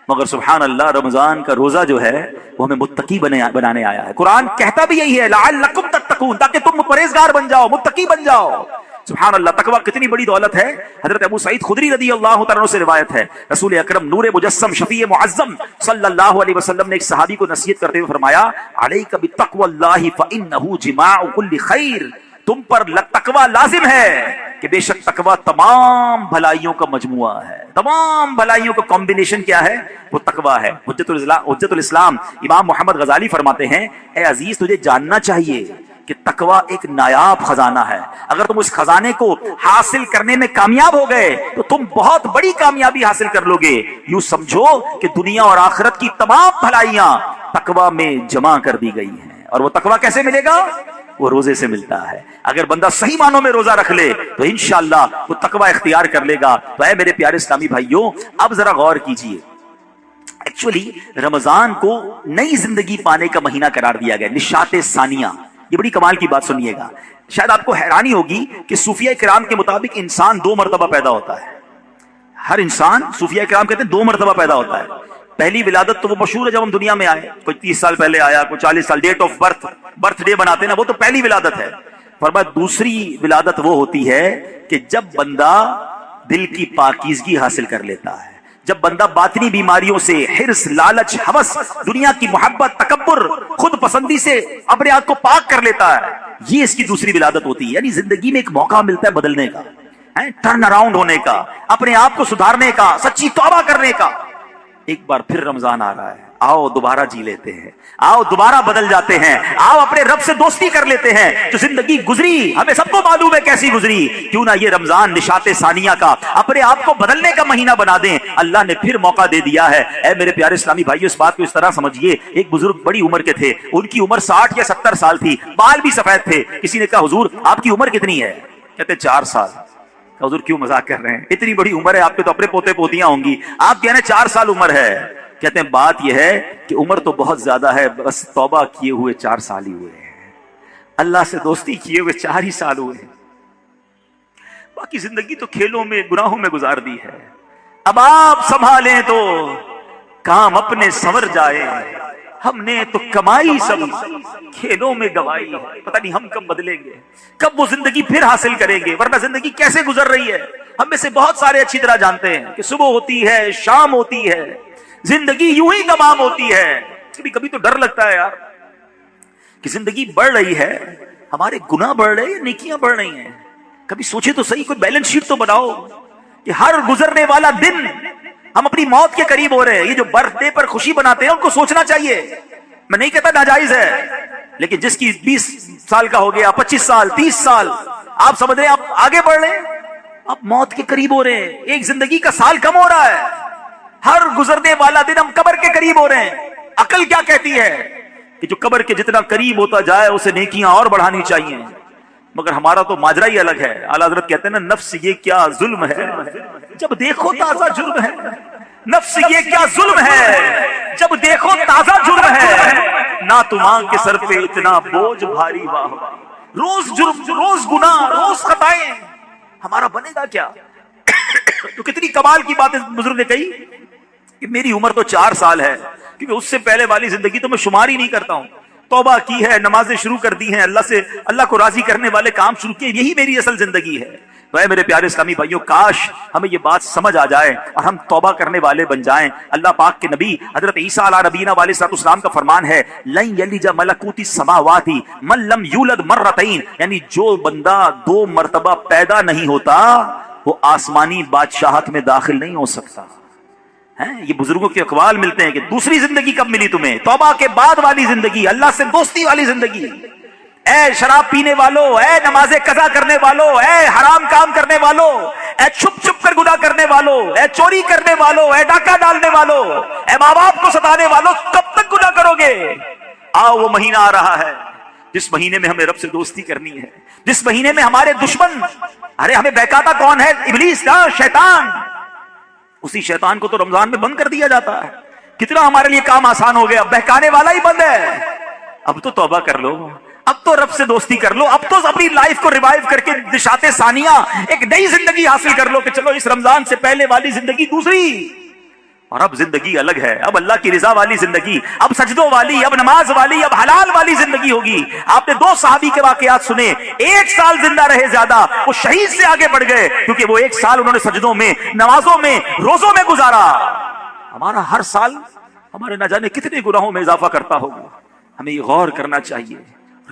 مگر سبحان اللہ رمضان کا روزہ جو ہے وہ ہمیں متقی بنانے آیا ہے۔ قرآن کہتا بھی یہی ہے لعلکم تتقون، تاکہ تم پرہیزگار بن جاؤ، متقی بن جاؤ۔ سبحان اللہ، تقوی کتنی بڑی دولت ہے۔ حضرت ابو سعید خدری رضی اللہ تعالیٰ عنہ سے روایت ہے، رسول اکرم نور مجسم شفیع معظم صلی اللہ علیہ وسلم نے ایک صحابی کو نصیحت کرتے ہوئے فرمایا علیک بتقوی اللہ فانہ جماع کل خیر، تم پر تقوی لازم ہے کہ بے شک تقوی تمام بھلائیوں کا مجموعہ ہے، تمام بھلائیوں کا کمبینیشن کیا ہے؟ وہ تقوی ہے۔ حجت الاسلام امام محمد غزالی فرماتے ہیں اے عزیز تجھے جاننا چاہیے کہ تقوی ایک نایاب خزانہ ہے، اگر تم اس خزانے کو حاصل کرنے میں کامیاب ہو گئے تو تم بہت بڑی کامیابی حاصل کر لو گے۔ یوں سمجھو کہ دنیا اور آخرت کی تمام بھلائیاں تقوی میں جمع کر دی گئی ہیں، اور وہ تقوی کیسے ملے گا؟ وہ روزے سے ملتا ہے۔ اگر بندہ صحیح معنوں میں روزہ رکھ لے تو انشاءاللہ وہ تقوی اختیار کر لے گا۔ تو اے میرے پیارے اسلامی بھائیوں، اب ذرا غور کیجئے، ایکچولی رمضان کو نئی زندگی پانے کا مہینہ قرار دیا گیا، نشاط ثانیہ۔ یہ بڑی کمال کی بات سنیے گا، شاید آپ کو حیرانی ہوگی کہ صوفیہ کرام کے مطابق انسان 2 مرتبہ پیدا ہوتا ہے۔ ہر انسان، صوفیہ کرام کہتے ہیں 2 مرتبہ پیدا ہوتا ہے۔ پہلی ولادت تو وہ مشہور ہے جب ہم دنیا میں آئے، کوئی 30 سال پہلے آیا، کوئی 40 سال، ڈیٹ آف برتھ ڈے بناتے ہیں نا، وہ تو پہلی ولادت ہے۔ فرمایا دوسری ولادت وہ ہوتی ہے کہ جب بندہ دل کی پاکیزگی حاصل کر لیتا ہے، جب بندہ باطنی بیماریوں سے، حرص، لالچ، ہوس، دنیا کی محبت، تکبر، خود پسندی سے اپنے آپ کو پاک کر لیتا ہے، یہ اس کی دوسری ولادت ہوتی ہے۔ یعنی زندگی میں ایک موقع ملتا ہے بدلنے کا، ٹرن اراؤنڈ ہونے کا، اپنے آپ کو سدھارنے کا، سچی توبہ کرنے کا۔ ایک بار پھر رمضان آ رہا ہے، آؤ دوبارہ جی لیتے ہیں، آؤ دوبارہ بدل جاتے ہیں، آؤ اپنے رب سے دوستی کر لیتے ہیں۔ جو زندگی گزری ہمیں سب کو معلوم ہے کیسی گزری، کیوں نہ یہ رمضان نشاط ثانیہ کا اپنے آپ کو بدلنے کا مہینہ بنا دیں۔ اللہ نے پھر موقع دے دیا ہے۔ اے میرے پیارے اسلامی بھائیو، اس بات کو اس طرح سمجھیے، ایک بزرگ بڑی عمر کے تھے، ان کی عمر 60 یا 70 سال تھی، بال بھی سفید تھے۔ کسی نے کہا حضور آپ کی عمر کتنی ہے؟ کہتے 4 سال۔ حضور کیوں مذاق کر رہے ہیں، اتنی بڑی عمر ہے، آپ کے تو اپنے پوتے پوتیاں ہوں گی، آپ کہہ رہے ہیں 4 سال عمر ہے۔ کہتے ہیں بات یہ ہے کہ عمر تو بہت زیادہ ہے، بس توبہ کیے ہوئے 4 سال ہی ہوئے ہیں، اللہ سے دوستی کیے ہوئے 4 ہی سال ہوئے ہیں، باقی زندگی تو کھیلوں میں، گناہوں میں گزار دی ہے۔ اب آپ سنبھالیں تو کام اپنے سنور جائے، ہم نے تو کمائی سب کھیلوں میں گوائی ہے، پتہ نہیں ہم کب بدلیں گے، کب وہ زندگی پھر حاصل کریں گے، ورنہ زندگی کیسے گزر رہی ہے ہم میں سے بہت سارے اچھی طرح جانتے ہیں کہ صبح ہوتی ہے، شام ہوتی ہے، زندگی یوں ہی تمام ہوتی ہے۔ کبھی کبھی تو ڈر لگتا ہے یار کہ زندگی بڑھ رہی ہے، ہمارے گناہ بڑھ رہے ہیں، نیکیاں بڑھ رہی ہیں۔ کبھی سوچے تو صحیح، کوئی بیلنس شیٹ تو بناؤ کہ ہر گزرنے والا دن ہم اپنی موت کے قریب ہو رہے ہیں. یہ جو برتھ ڈے پر خوشی بناتے ہیں ان کو سوچنا چاہیے. میں نہیں کہتا ناجائز ہے, لیکن جس کی 20 سال کا ہو گیا, 25 سال, 30 سال, آپ سمجھ رہے ہیں آپ آگے بڑھ رہے ہیں, آپ موت کے قریب ہو رہے ہیں. ایک زندگی کا سال کم ہو رہا ہے. ہر گزرنے والا دن ہم قبر کے قریب ہو رہے ہیں. عقل کیا کہتی ہے کہ جو قبر کے جتنا قریب ہوتا جائے اسے نیکیاں اور بڑھانی چاہیے. مگر ہمارا تو ماجرا ہی الگ ہے. اعلیٰ حضرت کہتے ہیں نا, نفس یہ کیا ظلم ہے جب دیکھو تازہ جرم ہے. نفس یہ کیا ظلم ہے جب دیکھو تازہ جرم ہے. نہ تمام کے سر پہ اتنا بوجھ بھاری, واہ واہ. روز جرم, روز گناہ, روز خطائیں, ہمارا بنے گا کیا؟ تو کتنی کمال کی بات بزرگ نے کہی کہ میری عمر تو 4 سال ہے, کیونکہ اس سے پہلے والی زندگی تو میں شمار ہی نہیں کرتا ہوں. توبہ کی ہے, نمازیں شروع کر دی ہیں, اللہ کو راضی کرنے والے کام شروع کیے, یہی میری اصل زندگی ہے. تو اے میرے پیارے اسلامی بھائیوں, کاش ہمیں یہ بات سمجھ آ جائے اور ہم توبہ کرنے والے بن جائیں. اللہ پاک کے نبی حضرت عیسیٰ علیہ نبینا علیہ الصلوۃ والسلام کا فرمان ہے, لن یلج ملکوت السماوات من لم یولد مرتین, یعنی جو بندہ 2 مرتبہ پیدا نہیں ہوتا وہ آسمانی بادشاہت میں داخل نہیں ہو سکتا. یہ بزرگوں کے اقوال ملتے ہیں کہ دوسری زندگی کب ملی تمہیں؟ توبہ کے بعد والی زندگی, اللہ سے دوستی والی زندگی. اے شراب پینے والو, اے نماز قضا کرنے والو, اے حرام کام کرنے والو, اے چھپ چھپ کر گناہ کرنے والو, اے چوری کرنے والو, اے ڈاکہ ڈالنے والو, اے ماں باپ کو ستانے والو, کب تک گناہ کرو گے؟ آؤ وہ مہینہ آ رہا ہے جس مہینے میں ہمیں رب سے دوستی کرنی ہے, جس مہینے میں ہمارے دشمن, ارے ہمیں بہکاتا کون ہے؟ ابلیس نا, شیطان. اسی شیطان کو تو رمضان میں بند کر دیا جاتا ہے. کتنا ہمارے لیے کام آسان ہو گیا, بہکانے والا ہی بند ہے. اب تو توبہ کر لو, اب تو رب سے دوستی کر لو, اب تو اپنی لائف کو ریوائیو کر کے نشاط ثانیہ ایک نئی زندگی حاصل کر لو کہ چلو اس رمضان سے پہلے والی زندگی دوسری, اور اب زندگی الگ ہے. اب اللہ کی رضا والی زندگی, اب سجدوں والی, اب نماز والی, اب حلال والی زندگی ہوگی. آپ نے 2 صحابی کے واقعات سنے, 1 سال زندہ رہے زیادہ, وہ شہید سے آگے بڑھ گئے کیونکہ وہ 1 سال انہوں نے سجدوں میں, نمازوں میں, روزوں میں گزارا. ہمارا ہر سال ہمارے نہ جانے کتنے گناہوں میں اضافہ کرتا ہوگا. ہمیں یہ غور کرنا چاہیے.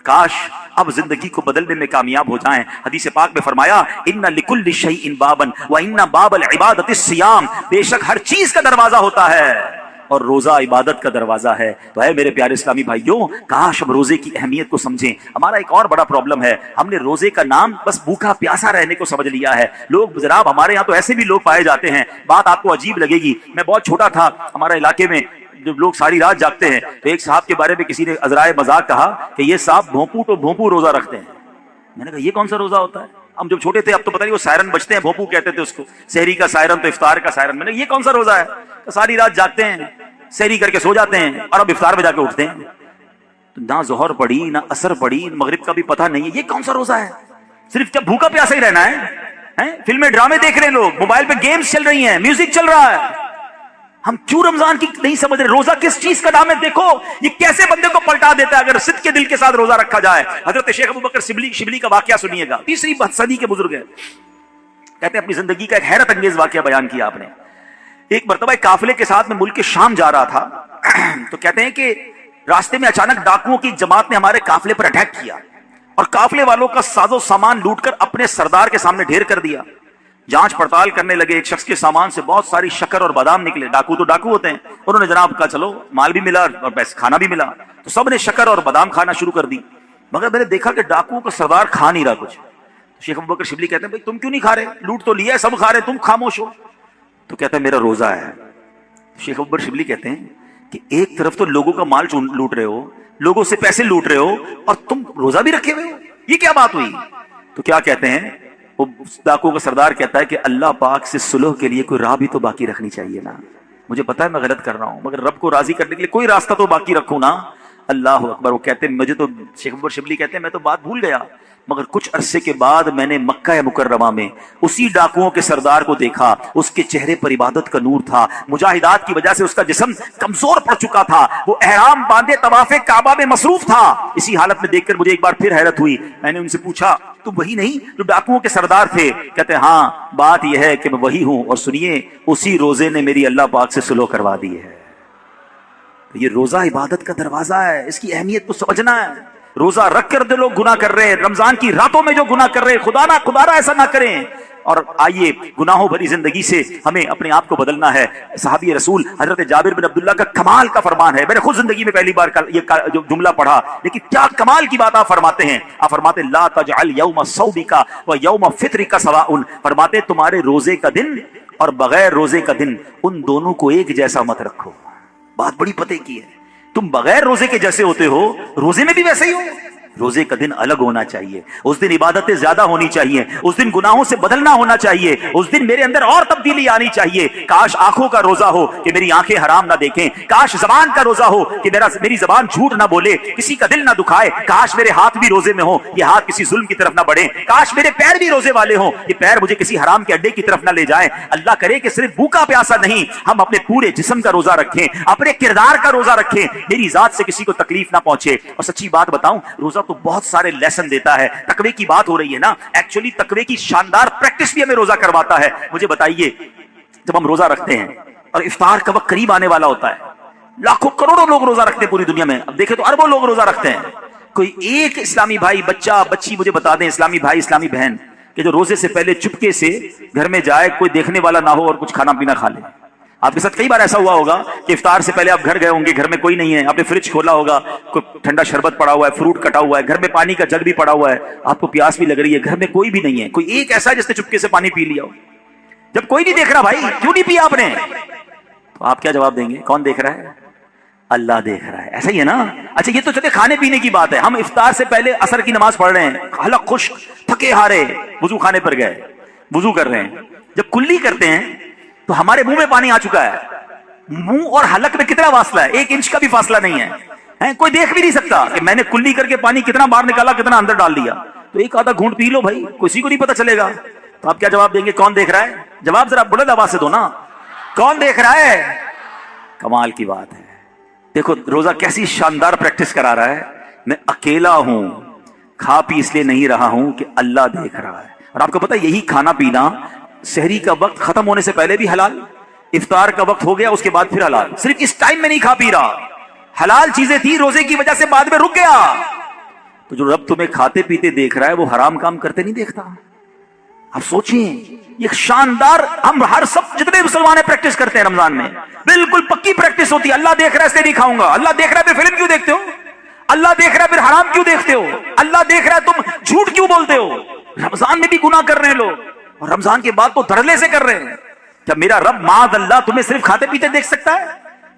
کاش اب زندگی کو بدلنے میں کامیاب ہو جائیں. حدیث پاک میں فرمایا, ان لکل شیء بابا وان باب العبادۃ الصیام, بے شک ہر چیز کا دروازہ ہوتا ہے اور روزہ عبادت کا دروازہ ہے. تو اے میرے پیارے اسلامی بھائیوں, کاش ہم روزے کی اہمیت کو سمجھیں. ہمارا ایک اور بڑا پرابلم ہے, ہم نے روزے کا نام بس بھوکا پیاسا رہنے کو سمجھ لیا ہے. لوگ جناب, ہمارے یہاں تو ایسے بھی لوگ پائے جاتے ہیں, بات آپ کو عجیب لگے گی. میں بہت چھوٹا تھا, ہمارے علاقے میں جب لوگ ساری رات جاگتے ہیں تو ایک صاحب کے بارے میں کسی نے عذرائے مذاق کہا کہ یہ صاحب بھونپو تو بھونپو روزہ رکھتے ہیں. میں نے کہا یہ کون سا روزہ ہوتا ہے؟ ہم جب چھوٹے تھے, اب تو پتہ نہیں وہ سائرن بجتے ہیں, بھونپو کہتے تھے اس کو, سحری کا سائرن تو افطار کا سائرن. میں نے کہا یہ کون سا روزہ ہے؟ تو ساری رات جاگتے ہیں, سحری کر کے سو جاتے ہیں اور اب افطار میں جا کے اٹھتے ہیں. تو نہ ظہر پڑی نہ عصر پڑی, مغرب کا بھی پتہ نہیں ہے. یہ کون سا روزہ ہے؟ صرف جب بھوکا پیاسا ہی رہنا ہے. فلمیں ڈرامے دیکھ رہے ہیں لوگ, موبائل پہ گیمز چل رہی ہیں, میوزک چل رہا ہے. ہم کیوں رمضان کی نہیں سمجھ رہے؟ روزہ کس چیز کا نام ہے؟ دیکھو یہ کیسے بندے کو پلٹا دیتا ہے اگر صدق کے دل کے ساتھ روزہ رکھا جائے. حضرت شیخ ابو بکر شبلی کا واقعہ سنیے گا, 3ری صدی کے بزرگ ہیں. کہتے ہیں اپنی زندگی کا ایک حیرت انگیز واقعہ بیان کیا آپ نے. ایک مرتبہ ایک قافلے کے ساتھ میں ملک شام جا رہا تھا, تو کہتے ہیں کہ راستے میں اچانک ڈاکوؤں کی جماعت نے ہمارے قافلے پر اٹیک کیا اور قافلے والوں کا ساز و سامان لوٹ کر اپنے سردار کے سامنے ڈھیر کر دیا. جانچ پڑتال کرنے لگے, ایک شخص کے سامان سے بہت ساری شکر اور بادام نکلے. ڈاکو تو ڈاکو ہوتے ہیں. انہوں نے جناب کہا چلو مال بھی ملا اور پیسے کھانا بھی ملا, تو سب نے شکر اور بادام کھانا شروع کر دی. مگر میں نے دیکھا کہ ڈاکو کا سردار کھا نہیں رہا کچھ. شیخ ابو بکر شبلی کہتے ہیں بھائی تم کیوں نہیں کھا رہے؟ لوٹ تو لیا ہے, سب کھا رہے, تم خاموش ہو. تو کہتا ہے میرا روزہ ہے. شیخ ابو بکر شبلی کہتے ہیں کہ ایک طرف تو لوگوں کا مال لوٹ رہے ہو, لوگوں سے پیسے لوٹ رہے ہو, اور تم روزہ بھی رکھے ہوئے ہو, یہ کیا بات ہوئی؟ تو کیا کہتے ہیں, وہ ڈاکو کا سردار کہتا ہے کہ اللہ پاک سے صلح کے لیے کوئی راہ بھی تو باقی رکھنی چاہیے نا. مجھے پتا ہے میں غلط کر رہا ہوں, مگر رب کو راضی کرنے کے لیے کوئی راستہ تو باقی رکھوں نا. اللہ اکبر. وہ کہتے ہیں مجھے تو, شیخ ابو بکر شبلی کہتے ہیں میں تو بات بھول گیا, مگر کچھ عرصے کے بعد میں نے مکہ مکرمہ میں اسی ڈاکوؤں کے سردار کو دیکھا. اس کے چہرے پر عبادت کا نور تھا, مجاہدات کی وجہ سے اس کا جسم کمزور پڑ چکا تھا, وہ احرام باندھے طواف کعبہ میں مصروف تھا. اسی حالت میں دیکھ کر مجھے ایک بار پھر حیرت ہوئی. میں نے ان سے پوچھا تم وہی نہیں جو ڈاکوؤں کے سردار تھے؟ کہتے ہیں ہاں, بات یہ ہے کہ میں وہی ہوں, اور سنیے اسی روزے نے میری اللہ پاک سے صلح کروا دی ہے. یہ روزہ عبادت کا دروازہ ہے, اس کی اہمیت کو سمجھنا ہے. روزہ رکھ کر جو لوگ گناہ کر رہے ہیں، رمضان کی راتوں میں جو گناہ کر رہے ہیں، خدا نہ ایسا نہ کریں. اور آئیے گناہوں بھری زندگی سے ہمیں اپنے آپ کو بدلنا ہے. صحابی رسول حضرت جابر بن عبداللہ کا کمال کا فرمان ہے. میں نے خود زندگی میں پہلی بار یہ جو جملہ پڑھا، لیکن کیا کمال کی بات آپ فرماتے ہیں. آپ فرماتے لا تجعل یوم صومک و یوم فطرک سواء. فرماتے تمہارے روزے کا دن اور بغیر روزے کا دن ان دونوں کو ایک جیسا مت رکھو. بات بڑی پتے کی ہے. تم بغیر روزے کے جیسے ہوتے ہو، روزے میں بھی ویسے ہی ہو. روزے کا دن الگ ہونا چاہیے، اس دن عبادتیں زیادہ ہونی چاہیے، اس دن گناہوں سے بدلنا ہونا چاہیے، اس دن میرے اندر اور تبدیلی آنی چاہیے. کاش آنکھوں کا روزہ ہو کہ میری آنکھیں حرام نہ دیکھیں. کاش زبان کا روزہ ہو کہ میری زبان جھوٹ نہ بولے، کسی کا دل نہ دکھائے. کاش میرے ہاتھ بھی روزے میں ہوں، یہ ہاتھ کسی ظلم کی طرف نہ بڑھیں. کاش میرے پیر بھی روزے والے ہوں، یہ پیر مجھے کسی حرام کے اڈے کی طرف نہ لے جائیں. اللہ کرے کہ صرف بھوکا پیاسا نہیں، ہم اپنے پورے جسم کا روزہ رکھیں، اپنے کردار کا روزہ رکھیں، میری ذات سے کسی کو تکلیف نہ پہنچے. اور سچی بات بتاؤں، روزہ تو بہت سارے لیسن دیتا ہے. تقوی کی بات ہو رہی ہے نا، ایکچولی تقوی کی شاندار پریکٹس بھی ہمیں روزہ کرواتا ہے. مجھے بتائیے، جب ہم روزہ رکھتے ہیں اور افطار کا وقت قریب آنے والا ہوتا ہے، لاکھوں کروڑوں لوگ روزہ رکھتے ہیں پوری دنیا میں. اب دیکھیں تو اربوں لوگ روزہ رکھتے ہیں. کوئی ایک اسلامی بھائی، بچہ بچی مجھے بتا دیں، اسلامی بھائی اسلامی بہن، کہ جو روزے سے پہلے چپکے سے گھر میں جائے، کوئی دیکھنے والا نہ ہو اور کچھ کھانا پینا کھا لے. آپ کے ساتھ کئی بار ایسا ہوا ہوگا کہ افطار سے پہلے آپ گھر گئے ہوں گے، گھر میں کوئی نہیں ہے، آپ نے فریج کھولا ہوگا، کوئی ٹھنڈا شربت پڑا ہوا ہے، فروٹ کٹا ہوا ہے، گھر میں پانی کا جگ بھی پڑا ہوا ہے، آپ کو پیاس بھی لگ رہی ہے، گھر میں کوئی بھی نہیں ہے، کوئی ایک ایسا ہے جس نے چپکے سے پانی پی لیا ہو. جب کوئی نہیں دیکھ رہا، بھائی کیوں نہیں پیا آپ نے؟ تو آپ کیا جواب دیں گے؟ کون دیکھ رہا ہے؟ اللہ دیکھ رہا ہے. ایسا ہی ہے نا. اچھا یہ تو چلے کھانے پینے کی بات ہے. ہم افطار سے پہلے عصر کی نماز پڑھ رہے ہیں، حلق خشک، تھکے ہارے، وضو خانے پر گئے، وضو کر رہے ہیں. جب کلی کرتے ہیں تو ہمارے منہ میں پانی آ چکا ہے. منہ اور حلق میں کتنا فاصلہ ہے؟ 1 انچ کا بھی فاصلہ نہیں ہے. کوئی دیکھ بھی نہیں سکتا کہ میں نے کلی کر کے پانی کتنا باہر نکالا، کتنا اندر ڈال دیا. تو ایک آدھا گھونٹ پی لو بھائی، کسی کو نہیں پتا چلے گا. تو آپ کیا جواب دیں گے؟ کون دیکھ رہا ہے؟ جواب ذرا بلند آواز سے دو نا. کون دیکھ رہا ہے؟ کمال کی بات ہے. دیکھو روزہ کیسی شاندار پریکٹس کرا رہا ہے. میں اکیلا ہوں، کھا پی اس لیے نہیں رہا ہوں کہ اللہ دیکھ رہا ہے. اور آپ کو پتا یہی کھانا پینا سحری کا وقت ختم ہونے سے پہلے بھی حلال، افطار کا وقت ہو گیا اس کے بعد پھر حلال. صرف اس ٹائم میں نہیں کھا پی رہا. حلال چیزیں تھی، روزے کی وجہ سے بعد میں رک گیا. تو جو رب تمہیں کھاتے پیتے دیکھ رہا ہے وہ حرام کام کرتے نہیں دیکھتا. آپ سوچیں، یہ شاندار ہم ہر سب جتنے مسلمان پریکٹس کرتے ہیں رمضان میں، بالکل پکی پریکٹس ہوتی ہے. اللہ دیکھ رہا ہے اس لیے نہیں کھاؤں گا. اللہ دیکھ رہا ہے پھر فلم کیوں دیکھتے ہو؟ اللہ دیکھ رہا ہے پھر حرام کیوں دیکھتے ہو؟ اللہ دیکھ رہا ہے تم جھوٹ کیوں بولتے ہو؟ رمضان میں بھی گناہ کر رہے ہیں لوگ، اور رمضان کے بعد تو دھڑلے سے کر رہے ہیں. کیا میرا رب معاذ اللہ تمہیں صرف کھاتے پیتے دیکھ سکتا ہے؟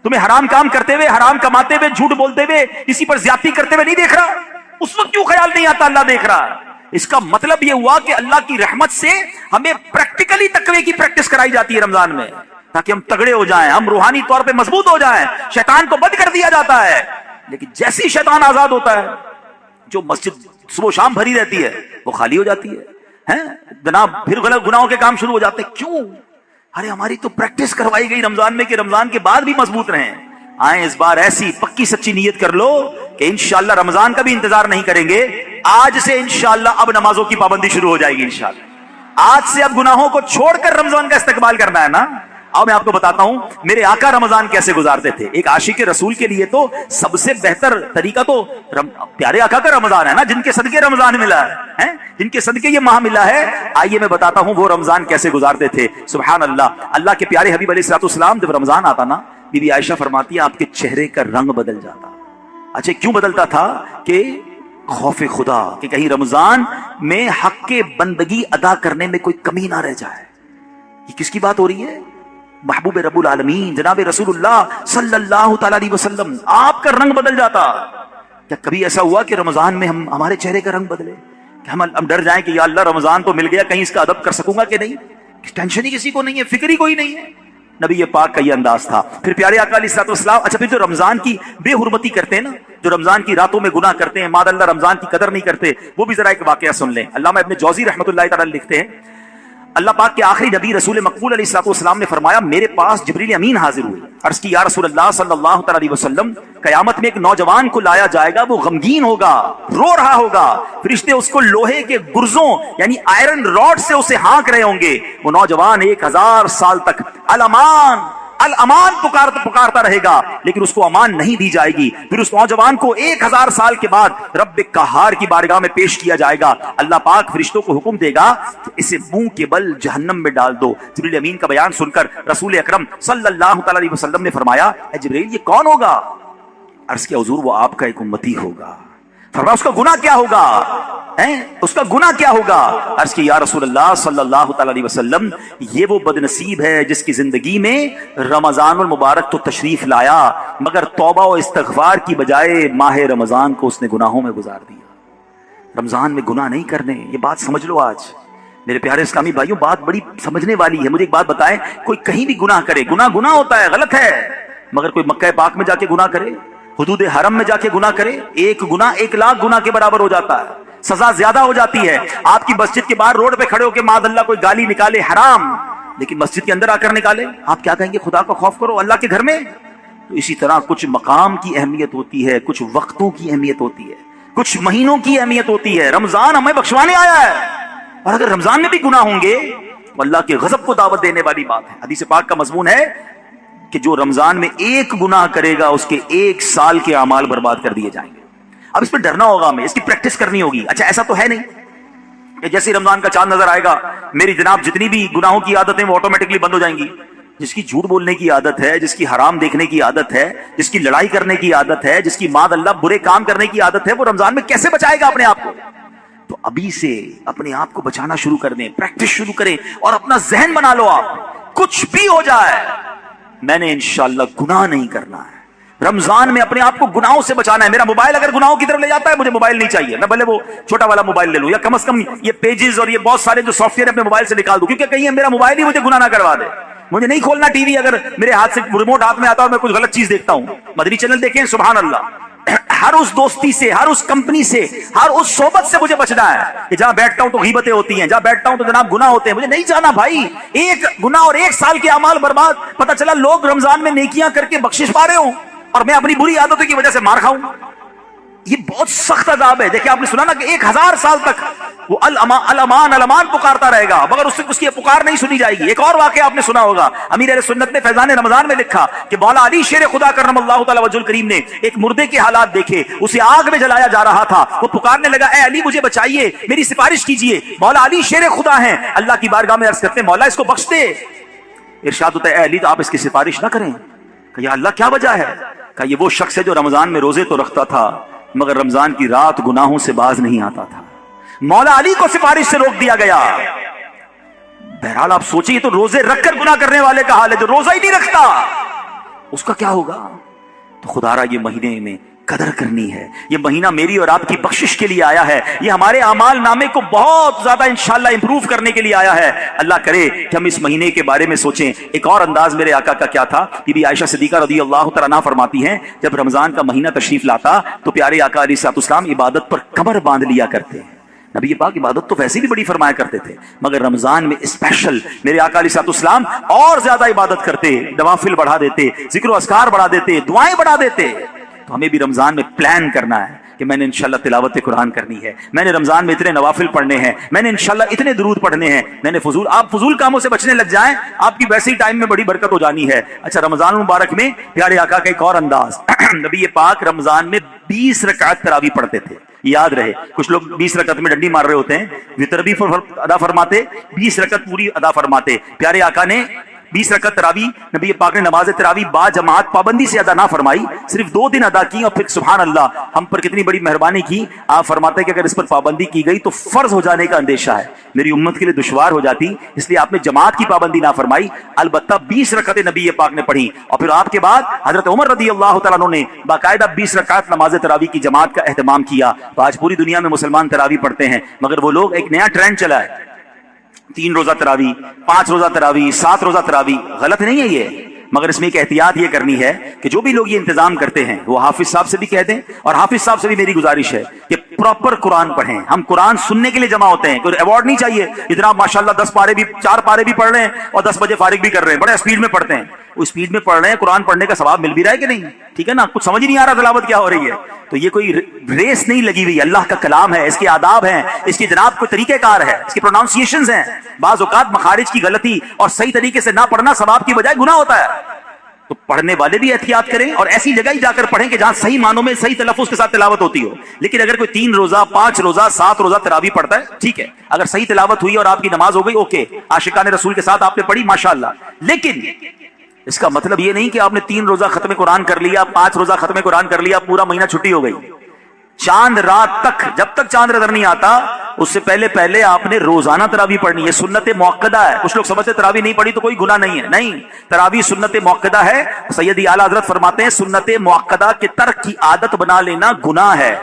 تمہیں حرام کام کرتے ہوئے، حرام کماتے ہوئے، جھوٹ بولتے ہوئے، کسی پر زیادتی کرتے ہوئے نہیں دیکھ رہا؟ اس وقت کیوں خیال نہیں آتا اللہ دیکھ رہا؟ اس کا مطلب یہ ہوا کہ اللہ کی رحمت سے ہمیں پریکٹیکلی تقوی کی پریکٹس کرائی جاتی ہے رمضان میں، تاکہ ہم تگڑے ہو جائیں، ہم روحانی طور پہ مضبوط ہو جائیں. شیطان کو بند کر دیا جاتا ہے، لیکن جیسے ہی شیطان آزاد ہوتا ہے، جو مسجد صبح و شام بھری رہتی ہے وہ خالی ہو جاتی ہے. جناب پھر غلط گناہوں کے کام شروع ہو جاتے ہیں. کیوں؟ ارے ہماری تو پریکٹس کروائی گئی رمضان میں کہ رمضان کے بعد بھی مضبوط رہیں. آئیں اس بار ایسی پکی سچی نیت کر لو کہ انشاءاللہ رمضان کا بھی انتظار نہیں کریں گے. آج سے انشاءاللہ اب نمازوں کی پابندی شروع ہو جائے گی انشاءاللہ. آج سے اب گناہوں کو چھوڑ کر رمضان کا استقبال کرنا ہے نا. اب میں آپ کو بتاتا ہوں میرے آقا رمضان کیسے گزارتے تھے. ایک عاشق رسول کے لیے تو سب سے بہتر طریقہ تو پیارے آقا کا رمضان ہے نا، جن کے صدقے رمضان ملا ہے، جن کے صدقے یہ ماہ ملا ہے. آئیے میں بتاتا ہوں وہ رمضان کیسے گزارتے تھے. سبحان اللہ. اللہ کے پیارے حبیب علیہ الصلوۃ والسلام جب رمضان آتا نا، بی بی عائشہ فرماتی ہے آپ کے چہرے کا رنگ بدل جاتا. اچھا کیوں بدلتا تھا؟ کہ خوف خدا کہ کہیں رمضان میں حق کے بندگی ادا کرنے میں کوئی کمی نہ رہ جائے. یہ کس کی بات ہو رہی ہے؟ محبوب رب العالمین جناب رسول اللہ صلی اللہ تعالی علیہ وسلم، آپ کا رنگ بدل جاتا. کیا کبھی ایسا ہوا کہ رمضان میں ہمارے چہرے کا رنگ بدلے کہ ہم ڈر جائیں کہ یا اللہ رمضان تو مل گیا، کہیں اس کا ادب کر سکوں گا کہ نہیں؟ ٹینشن ہی کسی کو نہیں ہے، فکر ہی کوئی نہیں ہے. نبی پاک کا یہ انداز تھا. پھر پیارے آقا علیہ الصلوۃ والسلام، اچھا پھر جو رمضان کی بے حرمتی کرتے ہیں نا، جو رمضان کی راتوں میں گناہ کرتے ہیں، ماد اللہ رمضان کی قدر نہیں کرتے، وہ بھی ذرا ایک واقعہ سن لیں. علامہ ابن جوزی رحمۃ اللہ تعالی لکھتے ہیں اللہ پاک کے آخری نبی رسول مقبول علیہ الصلوۃ والسلام نے فرمایا میرے پاس جبریل امین حاضر ہوئے. عرض کی یا رسول اللہ صلی اللہ تعالی علیہ وسلم، قیامت میں ایک نوجوان کو لایا جائے گا، وہ غمگین ہوگا، رو رہا ہوگا، فرشتے اس کو لوہے کے گرزوں یعنی آئرن راڈ سے اسے ہانک رہے ہوں گے. وہ نوجوان 1000 سال تک الامان الامان پکارتا رہے گا لیکن اس کو امان نہیں دی جائے گی. پھر اس نوجوان کو 1000 سال کے بعد رب قہار کی بارگاہ میں پیش کیا جائے گا. اللہ پاک فرشتوں کو حکم دے گا کہ اسے منہ کے بل جہنم میں ڈال دو. جبریل امین کا بیان سن کر رسول اکرم صلی اللہ تعالی علیہ وسلم نے فرمایا اے جبریل یہ کون ہوگا؟ عرض کیا حضور وہ آپ کا ایک امتی ہوگا. فرمایا اس کا گناہ کیا ہوگا؟ اس کا گناہ کیا ہوگا؟ عرض کی یا رسول اللہ صلی اللہ تعالی علیہ وسلم یہ وہ بد نصیب ہے جس کی زندگی میں رمضان المبارک تو تشریف لایا مگر توبہ و استغفار کی بجائے ماہ رمضان کو اس نے گناہوں میں گزار دیا. رمضان میں گناہ نہیں کرنے، یہ بات سمجھ لو. آج میرے پیارے اسلامی بھائیوں بات بڑی سمجھنے والی ہے. مجھے ایک بات بتائیں، کوئی کہیں بھی گناہ کرے، گناہ ہوتا ہے، غلط ہے، مگر کوئی مکہ پاک میں جا کے گناہ کرے، حدود حرم میں جا کے گناہ کرے، ایک گناہ 1,00,000 گناہ کے برابر ہو جاتا ہے، سزا زیادہ ہو جاتی ہے. آپ کی مسجد کے باہر روڈ پہ کھڑے ہو کے معاذ اللہ کوئی گالی نکالے حرام، لیکن مسجد کے اندر آ کر نکالے، آپ کیا کہیں گے؟ خدا کا خوف کرو اللہ کے گھر میں. تو اسی طرح کچھ مقام کی اہمیت ہوتی ہے، کچھ وقتوں کی اہمیت ہوتی ہے، کچھ مہینوں کی اہمیت ہوتی ہے. رمضان ہمیں بخشوانے آیا ہے، اور اگر رمضان میں بھی گناہ ہوں گے تو اللہ کے غضب کو دعوت دینے والی بات ہے. حدیث پاک کا مضمون ہے کہ جو رمضان میں ایک گناہ کرے گا اس کے 1 سال کے اعمال برباد کر دیے جائیں گے. اب اس پہ ڈرنا ہوگا، ہمیں اس کی پریکٹس کرنی ہوگی. اچھا ایسا تو ہے نہیں کہ جیسے رمضان کا چاند نظر آئے گا میری جناب جتنی بھی گناہوں کی عادتیں وہ آٹومیٹکلی بند ہو جائیں گی. جس کی جھوٹ بولنے کی عادت ہے، جس کی حرام دیکھنے کی عادت ہے، جس کی لڑائی کرنے کی عادت ہے، جس کی معاذ اللہ برے کام کرنے کی عادت ہے، وہ رمضان میں کیسے بچائے گا اپنے آپ کو؟ تو ابھی سے اپنے آپ کو بچانا شروع کر دیں، پریکٹس شروع کریں اور اپنا ذہن بنا لو. آپ کچھ بھی ہو جائے میں نے انشاءاللہ گناہ نہیں کرنا ہے. رمضان میں اپنے آپ کو گناہوں سے بچانا ہے. میرا موبائل اگر گناہوں کی طرف لے جاتا ہے مجھے موبائل نہیں چاہیے، میں بھلے وہ چھوٹا والا موبائل لے لوں یا کم از کم یہ پیجز اور یہ بہت سارے جو سافٹ ویئر اپنے موبائل سے نکال دوں، کیونکہ کہیں میرا موبائل ہی مجھے گناہ نہ کروا دے. مجھے نہیں کھولنا ٹی وی اگر میرے ہاتھ سے ریموٹ ہاتھ میں آتا اور میں کچھ غلط چیز دیکھتا ہوں. مدنی چینل دیکھیں سبحان اللہ. ہر اس دوستی سے، ہر اس کمپنی سے، ہر اس صحبت سے مجھے بچنا ہے کہ جہاں بیٹھتا ہوں تو غیبتیں ہوتی ہیں، جہاں بیٹھتا ہوں تو جناب گناہ ہوتے ہیں. مجھے نہیں جانا بھائی. ایک گناہ اور 1 سال کے اعمال برباد. پتہ چلا لوگ رمضان میں نیکیاں کر کے بخشش پا رہے ہوں اور میں اپنی بری عادتوں کی وجہ سے مار کھاؤں. یہ بہت سخت عذاب ہے. دیکھیں آپ نے سنا نا کہ 1000 سال تک وہ الامان پکارتا رہے گا مگر اس کی پکار نہیں سنی جائے گی. ایک اور واقعہ آپ نے سنا ہوگا، امیر اہل سنت نے فیضان رمضان میں لکھا کہ مولا علی شیر خدا کرم اللہ تعالی وجہ الکریم نے ایک مردے کے حالات دیکھے، اسے آگ میں جلایا جا رہا تھا. وہ پکارنے لگا اے علی مجھے بچائیے، میری سفارش کیجیے. مولا علی شیر خدا ہیں، اللہ کی بارگاہ میں عرض کرتے ہیں مولا اس کو بخش دے. ارشاد ہوتا ہے اے علی تو آپ اس کی سفارش نہ کریں. کہ یا اللہ کیا وجہ ہے؟ کہ یہ وہ شخص ہے جو رمضان میں روزے تو رکھتا تھا مگر رمضان کی رات گناہوں سے باز نہیں آتا تھا. مولا علی کو سفارش سے روک دیا گیا. بہرحال آپ سوچیں تو روزے رکھ کر گناہ کرنے والے کا حال ہے جو روزہ ہی نہیں رکھتا، اس کا کیا ہوگا؟ تو خدا را یہ مہینے میں قدر کرنی ہے. یہ مہینہ میری اور آپ کی بخشش کے لیے آیا ہے. یہ ہمارے اعمال نامے کو بہت زیادہ انشاءاللہ امپروو کرنے کے لیے آیا ہے. اللہ کرے کہ ہم اس مہینے کے بارے میں سوچیں. ایک اور انداز میرے آقا کا کیا تھا، بی بی عائشہ صدیقہ رضی اللہ تعالیٰ عنہا فرماتی ہیں جب رمضان کا مہینہ تشریف لاتا تو پیارے آقا علیہ الصلوۃ والسلام عبادت پر کمر باندھ لیا کرتے ہیں. نبی پاک عبادت تو ویسے بھی بڑی فرمایا کرتے تھے مگر رمضان میں اسپیشل میرے آقا علیہ الصلوۃ والسلام اور زیادہ عبادت کرتے، نوافل بڑھا دیتے، ذکر و اذکار بڑھا دیتے، دعائیں بڑھا دیتے. تو ہمیں بھی رمضان میں پلان کرنا ہے کہ میں نے انشاءاللہ تلاوت قرآن کرنی ہے، میں نے رمضان میں اتنے نوافل پڑھنے ہیں، میں نے انشاءاللہ اتنے درود پڑھنے ہیں، میں نے آپ فضول کاموں سے بچنے لگ جائیں آپ کی ویسے ہی ٹائم میں بڑی برکت ہو جانی ہے. اچھا رمضان المبارک میں پیارے آقا کا ایک اور انداز، نبی پاک رمضان میں 20 رکعت تراویح پڑھتے تھے. یاد رہے کچھ لوگ 20 رکعت میں ڈنڈی مار رہے ہوتے ہیں، وتر بھی ادا فرماتے، 20 رکعت پوری ادا فرماتے. پیارے آقا نے 20 رکعت تراویح نبی پاک نے نماز تراویح با جماعت پابندی سے ادا نہ فرمائی، صرف 2 دن ادا کی اور پھر سبحان اللہ ہم پر کتنی بڑی مہربانی کی. آپ فرماتے ہیں کہ اگر اس پر پابندی کی گئی تو فرض ہو جانے کا اندیشہ ہے، میری امت کے لیے دشوار ہو جاتی، اس لیے آپ نے جماعت کی پابندی نہ فرمائی. البتہ 20 رکعتیں نبی پاک نے پڑھی اور پھر آپ کے بعد حضرت عمر رضی اللہ تعالیٰ عنہ نے باقاعدہ 20 رکعت نماز تراویح کی جماعت کا اہتمام کیا. تو آج پوری دنیا میں مسلمان تراویح پڑھتے ہیں مگر وہ لوگ ایک نیا ٹرینڈ چلا ہے، 3 روزہ تراویح، 5 روزہ تراویح، 7 روزہ تراویح. غلط نہیں ہے یہ، مگر اس میں ایک احتیاط یہ کرنی ہے کہ جو بھی لوگ یہ انتظام کرتے ہیں وہ حافظ صاحب سے بھی کہہ دیں اور حافظ صاحب سے بھی میری گزارش ہے کہ پراپر قرآن پڑھیں. ہم قرآن سننے کے لیے جمع ہوتے ہیں، کوئی ایوارڈ نہیں چاہیے. اتنا ماشاءاللہ 10 پارے بھی 4 پارے بھی پڑھ رہے ہیں اور 10 بجے فارغ بھی کر رہے ہیں، بڑے اسپیڈ میں پڑھتے ہیں. وہ اسپیڈ میں پڑھ رہے ہیں، قرآن پڑھنے کا ثواب مل بھی رہا ہے کہ نہیں؟ ٹھیک ہے نا، کچھ سمجھ ہی نہیں آ رہا تلاوت کیا ہو رہی ہے. تو یہ کوئی ریس نہیں لگی ہوئی، اللہ کا کلام ہے، اس کے آداب ہیں، اس کی جناب کوئی طریقہ کار ہے، اس کی پروناؤنسیشنز ہیں. بعض اوقات مخارج کی غلطی اور صحیح طریقے سے نہ پڑھنا ثواب کی بجائے گناہ ہوتا ہے. تو پڑھنے والے بھی احتیاط کریں اور ایسی جگہ ہی جا کر پڑھیں کہ جہاں صحیح معنوں میں صحیح تلفظ کے ساتھ تلاوت ہوتی ہو. لیکن اگر کوئی 3 روزہ 5 روزہ 7 روزہ تراویح پڑھتا ہے ٹھیک ہے, اگر صحیح تلاوت ہوئی اور آپ کی نماز ہو گئی اوکے, عاشقان رسول کے ساتھ آپ نے پڑھی ماشاءاللہ. لیکن اس کا مطلب یہ نہیں کہ آپ نے 3 روزہ ختم قرآن کر لیا, 5 روزہ ختم قرآن کر لیا, پورا مہینہ چھٹی ہو گئی. چاند رات تک, جب تک چاند نظر نہیں آتا اس سے پہلے آپ نے روزانہ تراویح پڑھنی ہے. سنت موقدہ ہے. کچھ لوگ سمجھتے تراویح نہیں پڑھی تو کوئی گناہ نہیں ہے. نہیں, تراویح سنت موقدہ ہے. سیدی اعلیٰ حضرت فرماتے ہیں سنت موقدہ کے ترک کی عادت بنا لینا گناہ ہے.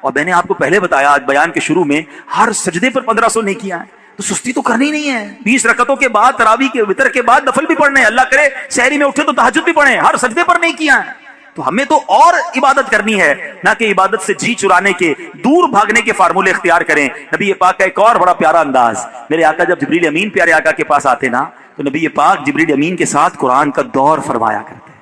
اور میں نے آپ کو پہلے بتایا آج بیان کے شروع میں, ہر سجدے پر 1500 نیکیاں ہیں. تو سستی تو کرنی نہیں ہے. 20 رکعتوں کے بعد تراویح کے وتر کے بعد نفل بھی پڑھنے ہیں. اللہ کرے سحری میں اٹھے تو تہجد بھی پڑھیں. ہر سجدے پر نیکیاں ہیں. تو ہمیں تو اور عبادت کرنی ہے, نہ کہ عبادت سے جی چرانے کے, دور بھاگنے کے فارمولے اختیار کریں. نبی پاک کا ایک اور بڑا پیارا انداز, میرے آقا جب جبریل امین پیارے آقا کے پاس آتے نا تو نبی پاک جبریل امین کے ساتھ قرآن کا دور فرمایا کرتے.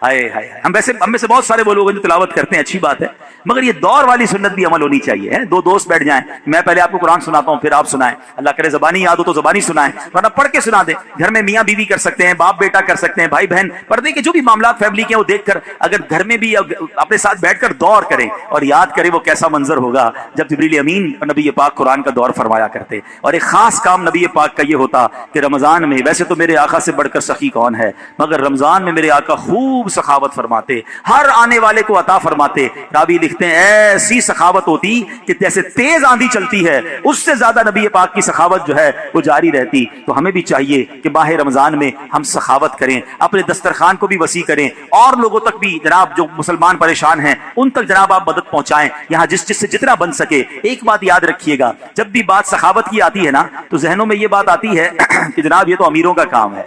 ہائے ہائے, ہم میں سے بہت سارے وہ لوگ جو تلاوت کرتے ہیں, اچھی بات ہے, مگر یہ دور والی سنت بھی عمل ہونی چاہیے. 2 دوست بیٹھ جائیں, میں پہلے آپ کو قرآن سناتا ہوں پھر آپ سنائیں. اللہ کرے زبانی یاد ہو تو زبانی سنائیں, ورنہ پڑھ کے سنا دیں. گھر میں میاں بیوی کر سکتے ہیں, باپ بیٹا کر سکتے ہیں, بھائی بہن, پردے کے جو بھی معاملات فیملی کے ہیں وہ دیکھ کر اگر گھر میں بھی اپنے ساتھ بیٹھ کر دور کریں اور یاد کریں وہ کیسا منظر ہوگا جب جبریل امین اور نبی پاک قرآن کا دور فرمایا کرتے. اور ایک خاص کام نبی پاک کا یہ ہوتا کہ رمضان میں, ویسے تو میرے آقا سے بڑھ کر سخی کون ہے, مگر رمضان میں میرے آقا خوب سخاوت فرماتے, ہر آنے والے کو عطا فرماتے. راوی لکھتے ہیں ایسی سخاوت ہوتی کہ جیسے تیز آندھی چلتی ہے اس سے زیادہ نبی پاک کی سخاوت جو ہے وہ جاری رہتی. تو ہمیں بھی چاہیے کہ ماہ رمضان میں ہم سخاوت کریں, اپنے دسترخوان کو بھی وسیع کریں, اور لوگوں تک بھی جناب جو مسلمان پریشان ہیں ان تک جناب آپ مدد پہنچائیں یہاں جس سے جتنا بن سکے. ایک بات یاد رکھیے گا, جب بھی بات سخاوت کی آتی ہے نا تو ذہنوں میں یہ بات آتی ہے کہ جناب یہ تو امیروں کا کام ہے.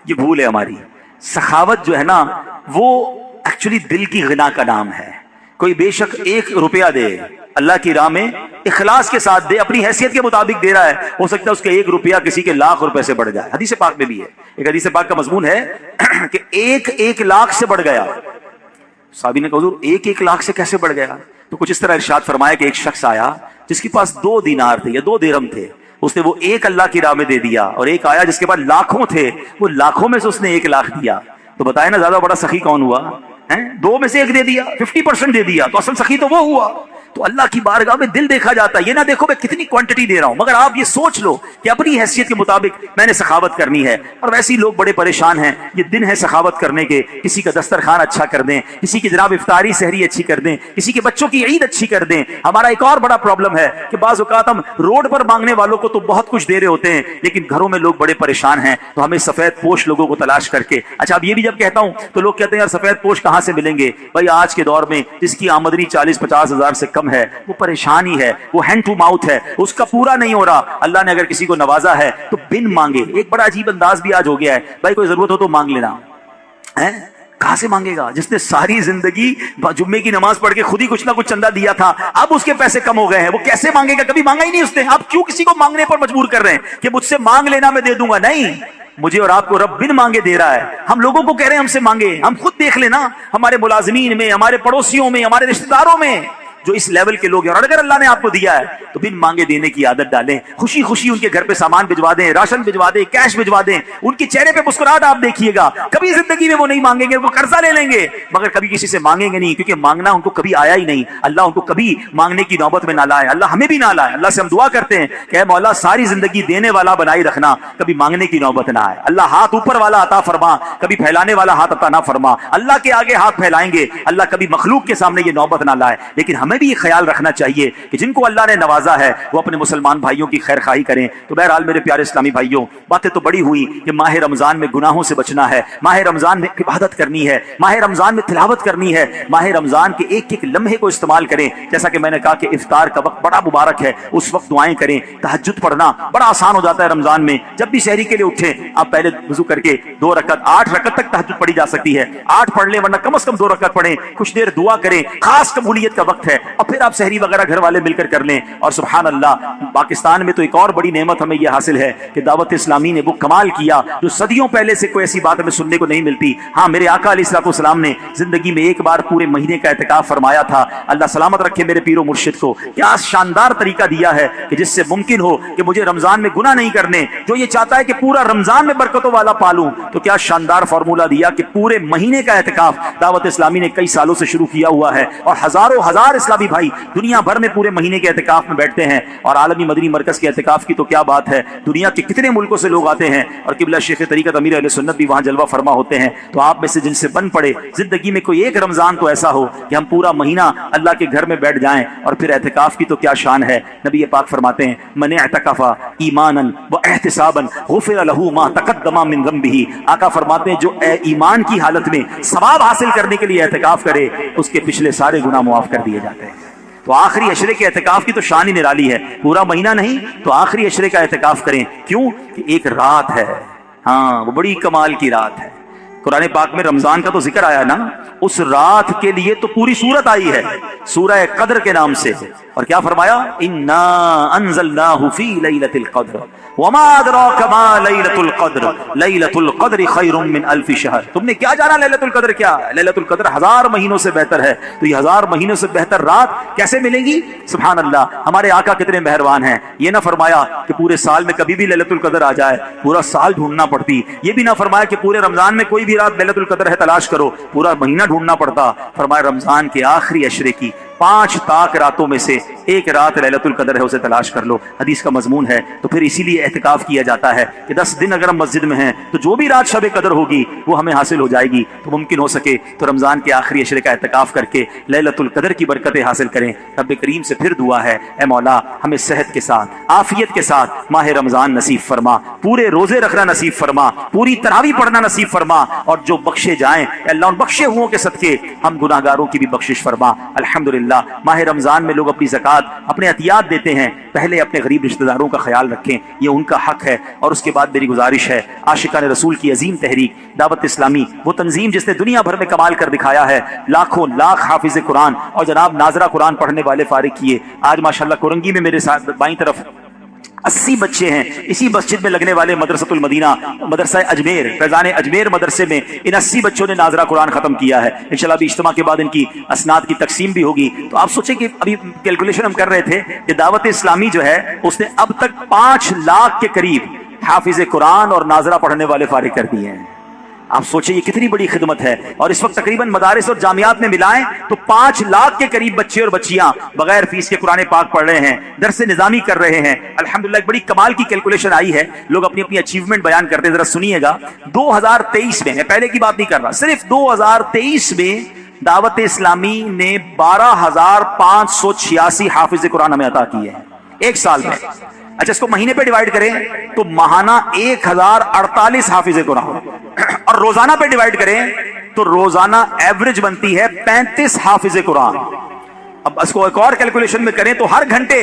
یہ بھول ہے ہماری. سخاوت جو ہے نا وہ ایکچولی دل کی غنا کا نام ہے. کوئی بے شک 1 روپیہ دے اللہ کی راہ میں, اخلاص کے ساتھ دے, اپنی حیثیت کے مطابق دے رہا ہے, ہو سکتا ہے اس کے 1 روپیہ کسی کے لاکھ روپے سے بڑھ جائے. حدیث پاک میں بھی ہے, ایک حدیث پاک کا مضمون ہے کہ 1 لاکھ سے بڑھ گیا. صحابی نے کہا حضور 1 لاکھ سے کیسے بڑھ گیا؟ تو کچھ اس طرح ارشاد فرمایا کہ ایک شخص آیا جس کے پاس 2 دینار تھے یا 2 درہم تھے, اس نے وہ 1 اللہ کی راہ میں دے دیا, اور ایک آیا جس کے پاس لاکھوں تھے, وہ لاکھوں میں سے اس نے 1 لاکھ دیا. تو بتائے نا زیادہ بڑا سخی کون ہوا؟ 2 میں سے 1 دے دیا, 50% دے دیا, تو اصل سخی تو وہ ہوا. تو اللہ کی بارگاہ میں دل دیکھا جاتا ہے, یہ نہ دیکھو میں کتنی کوانٹٹی دے رہا ہوں, مگر آپ یہ سوچ لو کہ اپنی حیثیت کے مطابق میں نے سخاوت کرنی ہے. اور ویسے ہی لوگ بڑے پریشان ہیں, یہ دن ہے سخاوت کرنے کے. کسی کا دسترخوان اچھا کر دیں, کسی کی جناب افطاری سحری اچھی کر دیں, کسی کے بچوں کی عید اچھی کر دیں. ہمارا ایک اور بڑا پرابلم ہے کہ بعض اوقات ہم روڈ پر مانگنے والوں کو تو بہت کچھ دے رہے ہوتے ہیں, لیکن گھروں میں لوگ بڑے پریشان ہیں, تو ہمیں سفید پوش لوگوں کو تلاش کر کے. اچھا اب یہ بھی جب کہتا ہوں تو لوگ کہتے ہیں یار سفید پوش کہاں سے ملیں گے؟ بھائی آج کے دور میں جس کی آمدنی 40-50 ہزار سے کم ہے وہ پریشان ہی ہے, وہ ہینڈ ٹو ماؤتھ ہے, اس کا پورا نہیں ہو رہا. اللہ نے اگر کسی کو نوازا ہے تو بن مانگے. ایک بڑا عجیب انداز بھی آج ہو گیا ہے, بھائی کوئی ضرورت ہو تو مانگ لینا. کہاں سے مانگے گا؟ جس نے ساری زندگی جمعے کی نماز پڑھ کے خود ہی کچھ نہ کچھ چندہ دیا تھا, اب اس کے پیسے کم ہو گئے ہیں, وہ کیسے مانگے گا؟ کبھی مانگا ہی نہیں اس نے. آپ کیوں کسی کو مانگنے پر مجبور کر رہے ہیں کہ مجھ سے مانگ لینا میں دے دوں گا؟ نہیں, مجھے اور آپ کو رب بن مانگے دے رہا ہے. ہم لوگوں کو کہہ رہے ہیں ہم سے مانگے. ہم خود دیکھ لینا ہمارے ملازمین میں, ہمارے پڑوسیوں میں, ہمارے رشتہ داروں میں جو اس لیول کے لوگ ہیں, اور اگر اللہ نے آپ کو دیا ہے تو بن مانگے دینے کی عادت ڈالیں. خوشی خوشی ان کے گھر پہ سامان بھجوا دیں, راشن بھجوا دیں, کیش بھجوا دیں. ان کے چہرے پہ مسکراہٹ آپ دیکھیے گا. کبھی زندگی میں وہ نہیں مانگیں گے, وہ قرضہ لے لیں گے, مگر کبھی کسی سے مانگیں گے نہیں, کیونکہ مانگنا ان کو کبھی آیا ہی نہیں. اللہ ان کو کبھی مانگنے کی نوبت میں نہ لائے, اللہ ہمیں بھی نہ لائے. اللہ سے ہم دعا کرتے ہیں کہ اے مولا ساری زندگی دینے والا بنائی رکھنا, کبھی مانگنے کی نوبت نہ آئے. اللہ ہاتھ اوپر والا عطا فرما, کبھی پھیلانے والا ہاتھ عطا نہ فرما. اللہ کے آگے ہاتھ پھیلائیں گے, اللہ کبھی مخلوق کے سامنے یہ نوبت نہ لائے. لیکن ہمیں بھی یہ خیال رکھنا چاہیے کہ جن کو اللہ نے نوازا ہے وہ اپنے مسلمان بھائیوں کی خیر خواہی کریں. تو بہرحال میرے پیارے اسلامی بھائیوں, باتیں تو بڑی ہوئی کہ ماہ رمضان میں گناہوں سے بچنا ہے, ماہ رمضان میں عبادت کرنی ہے, ماہ رمضان میں تلاوت کرنی ہے, ماہ رمضان کے ایک ایک لمحے کو استعمال کریں. جیسا کہ میں نے کہا کہ افطار کا وقت بڑا مبارک ہے, اس وقت دعائیں کریں. تہجد پڑھنا بڑا آسان ہو جاتا ہے رمضان میں. جب بھی سحری کے لیے اٹھیں آپ پہلے وضو کر کے 2 رکعت 8 رکعت تک تہجد پڑھی جا سکتی ہے, 8 پڑھ لیں, ورنہ کم از کم 2 رکعت پڑھیں. کچھ دیر دعا کریں, خاص قبولیت کا وقت ہے. اور پھر آپ سحری وغیرہ گھر والے مل کر کر لیں. اور سبحان اللہ پاکستان میں تو ایک اور بڑی نعمت ہمیں یہ حاصل ہے کہ دعوت اسلامی نے وہ کمال کیا جو صدیوں پہلے سے کوئی ایسی بات ہمیں سننے کو نہیں ملتی. ہاں میرے آقا علیہ الصلوۃ والسلام نے زندگی میں ایک بار پورے مہینے کا اعتکاف فرمایا تھا. اللہ سلامت رکھے میرے پیر و مرشد کو. کیا شاندار طریقہ دیا ہے کہ جس سے ممکن ہو کہ مجھے رمضان میں گناہ نہیں کرنے. جو یہ چاہتا ہے کہ پورا رمضان میں برکتوں والا پالوں تو کیا شاندار فارمولہ دیا کہ پورے مہینے کا اعتکاف دعوت اسلامی نے کئی سالوں سے شروع کیا ہوا ہے اور ہزاروں ہزار اسلامی بھائی دنیا بھر میں پورے مہینے کے اعتکاف میں بیٹھتے ہیں. اور عالمی مدنی مرکز کے اعتکاف کی تو کیا بات ہے, دنیا کے کتنے ملکوں سے لوگ آتے ہیں اور قبلہ شیخ طریقت امیر اہل سنت بھی وہاں جلوہ فرما ہوتے ہیں. تو آپ میں سے جن سے بن پڑے زندگی میں کوئی ایک رمضان تو ایسا ہو کہ ہم پورا مہینہ اللہ کے گھر میں بیٹھ جائیں. اور پھر اعتکاف کی تو کیا شان ہے. نبی پاک فرماتے ہیں من اعتکف ایمانا واحتسابا غفر له ما تقدم من ذنبه. آقا فرماتے ہیں جو ایمان کی حالت میں ثواب حاصل کرنے کے لیے اعتکاف کرے اس کے پچھلے سارے گناہ معاف کر دیے جاتے ہیں. تو آخری عشرے کے اعتکاف کی تو شان ہی نرالی ہے. پورا مہینہ نہیں تو آخری عشرے کا اعتکاف کریں. کیوں کہ ایک رات ہے, ہاں وہ بڑی کمال کی رات ہے. قرآن پاک میں رمضان کا تو ذکر آیا نا, اس رات کے لیے تو پوری سورت آئی ہے سورہ قدر کے نام سے. اور کیا فرمایا انا انزلناہ فی لیلۃ القدر وما ادراک ما لیلۃ القدر لیلۃ القدر خیر من الف شہر. تم نے کیا جانا لیلۃ القدر کیا؟ لیلۃ القدر 1000 مہینوں سے بہتر ہے. تو یہ 1000 مہینوں سے بہتر رات کیسے ملے گی؟ سبحان اللہ, ہمارے آقا کتنے مہربان ہیں. یہ نہ فرمایا کہ پورے سال میں کبھی بھی لیلۃ القدر آ جائے, پورا سال ڈھونڈنا پڑتی. یہ بھی نہ فرمایا کہ پورے رمضان میں کوئی بھی رات لیلۃ القدر ہے تلاش کرو, پورا مہینہ ڈھونڈنا پڑتا. فرمایا رمضان کے آخری عشرے کی 5 طاق راتوں میں سے ایک رات لیلۃ القدر ہے, اسے تلاش کر لو. حدیث کا مضمون ہے. تو پھر اسی لیے اعتکاف کیا جاتا ہے کہ 10 دن اگر ہم مسجد میں ہیں تو جو بھی رات شب قدر ہوگی وہ ہمیں حاصل ہو جائے گی. تو ممکن ہو سکے تو رمضان کے آخری عشرے کا اعتکاف کر کے لیلۃ القدر کی برکتیں حاصل کریں. رب کریم سے پھر دعا ہے, اے مولا ہمیں صحت کے ساتھ عافیت کے ساتھ ماہ رمضان نصیب فرما, پورے روزے رکھنا نصیب فرما, پوری تراویح پڑھنا نصیب فرما, اور جو بخشے جائیں اے اللہ ان بخشے ہوں کے صدقے ہم گناہگاروں کی بھی بخشش فرما. الحمدللہ ماہ رمضان میں لوگ اپنی زکوٰۃ اپنے عطیات دیتے ہیں. پہلے اپنے غریب رشتہ داروں کا خیال رکھیں, یہ ان کا حق ہے. اور اس کے بعد میری گزارش ہے, عاشقان رسول کی عظیم تحریک دعوت اسلامی, وہ تنظیم جس نے دنیا بھر میں کمال کر دکھایا ہے, لاکھوں لاکھ حافظ قرآن اور جناب ناظرہ قرآن پڑھنے والے فارغ کیے. آج ماشاءاللہ کورنگی میں میرے ساتھ بائیں طرف 80 بچے ہیں. اسی مسجد میں لگنے والے مدرسۃ المدینہ مدرسہ اجمیر فیضان اجمیر مدرسے میں ان 80 بچوں نے ناظرہ قرآن ختم کیا ہے. انشاءاللہ ابھی اجتماع کے بعد ان کی اسناد کی تقسیم بھی ہوگی. تو آپ سوچیں کہ ابھی کیلکولیشن ہم کر رہے تھے کہ دعوت اسلامی جو ہے اس نے اب تک 5 لاکھ کے قریب حافظ قرآن اور ناظرہ پڑھنے والے فارغ کر دیے ہیں. آپ سوچیں یہ کتنی بڑی خدمت ہے. اور اس وقت تقریباً مدارس اور جامعات میں ملائیں تو 5 لاکھ کے قریب بچے اور بچیاں بغیر فیس کے قرآن پاک پڑھ رہے ہیں, درس نظامی کر رہے ہیں. الحمدللہ ایک بڑی کمال کی کیلکولیشن آئی ہے, لوگ اپنی اپنی اچیومنٹ بیان کرتے ہیں, ذرا سنیے گا. 2023 میں, میں پہلے کی بات نہیں کر رہا, صرف 2023 میں دعوت اسلامی نے 12,586 حافظ قرآن ہمیں عطا کیے ہیں ایک سال میں. اچھا اس کو مہینے پہ ڈیوائڈ کریں تو ماہانہ 1048 حافظ قرآن, اور روزانہ پہ ڈیوائڈ کریں تو روزانہ ایوریج بنتی ہے 35 حافظ قرآن. اب اس کو ایک اور کیلکولیشن میں کریں تو ہر گھنٹے,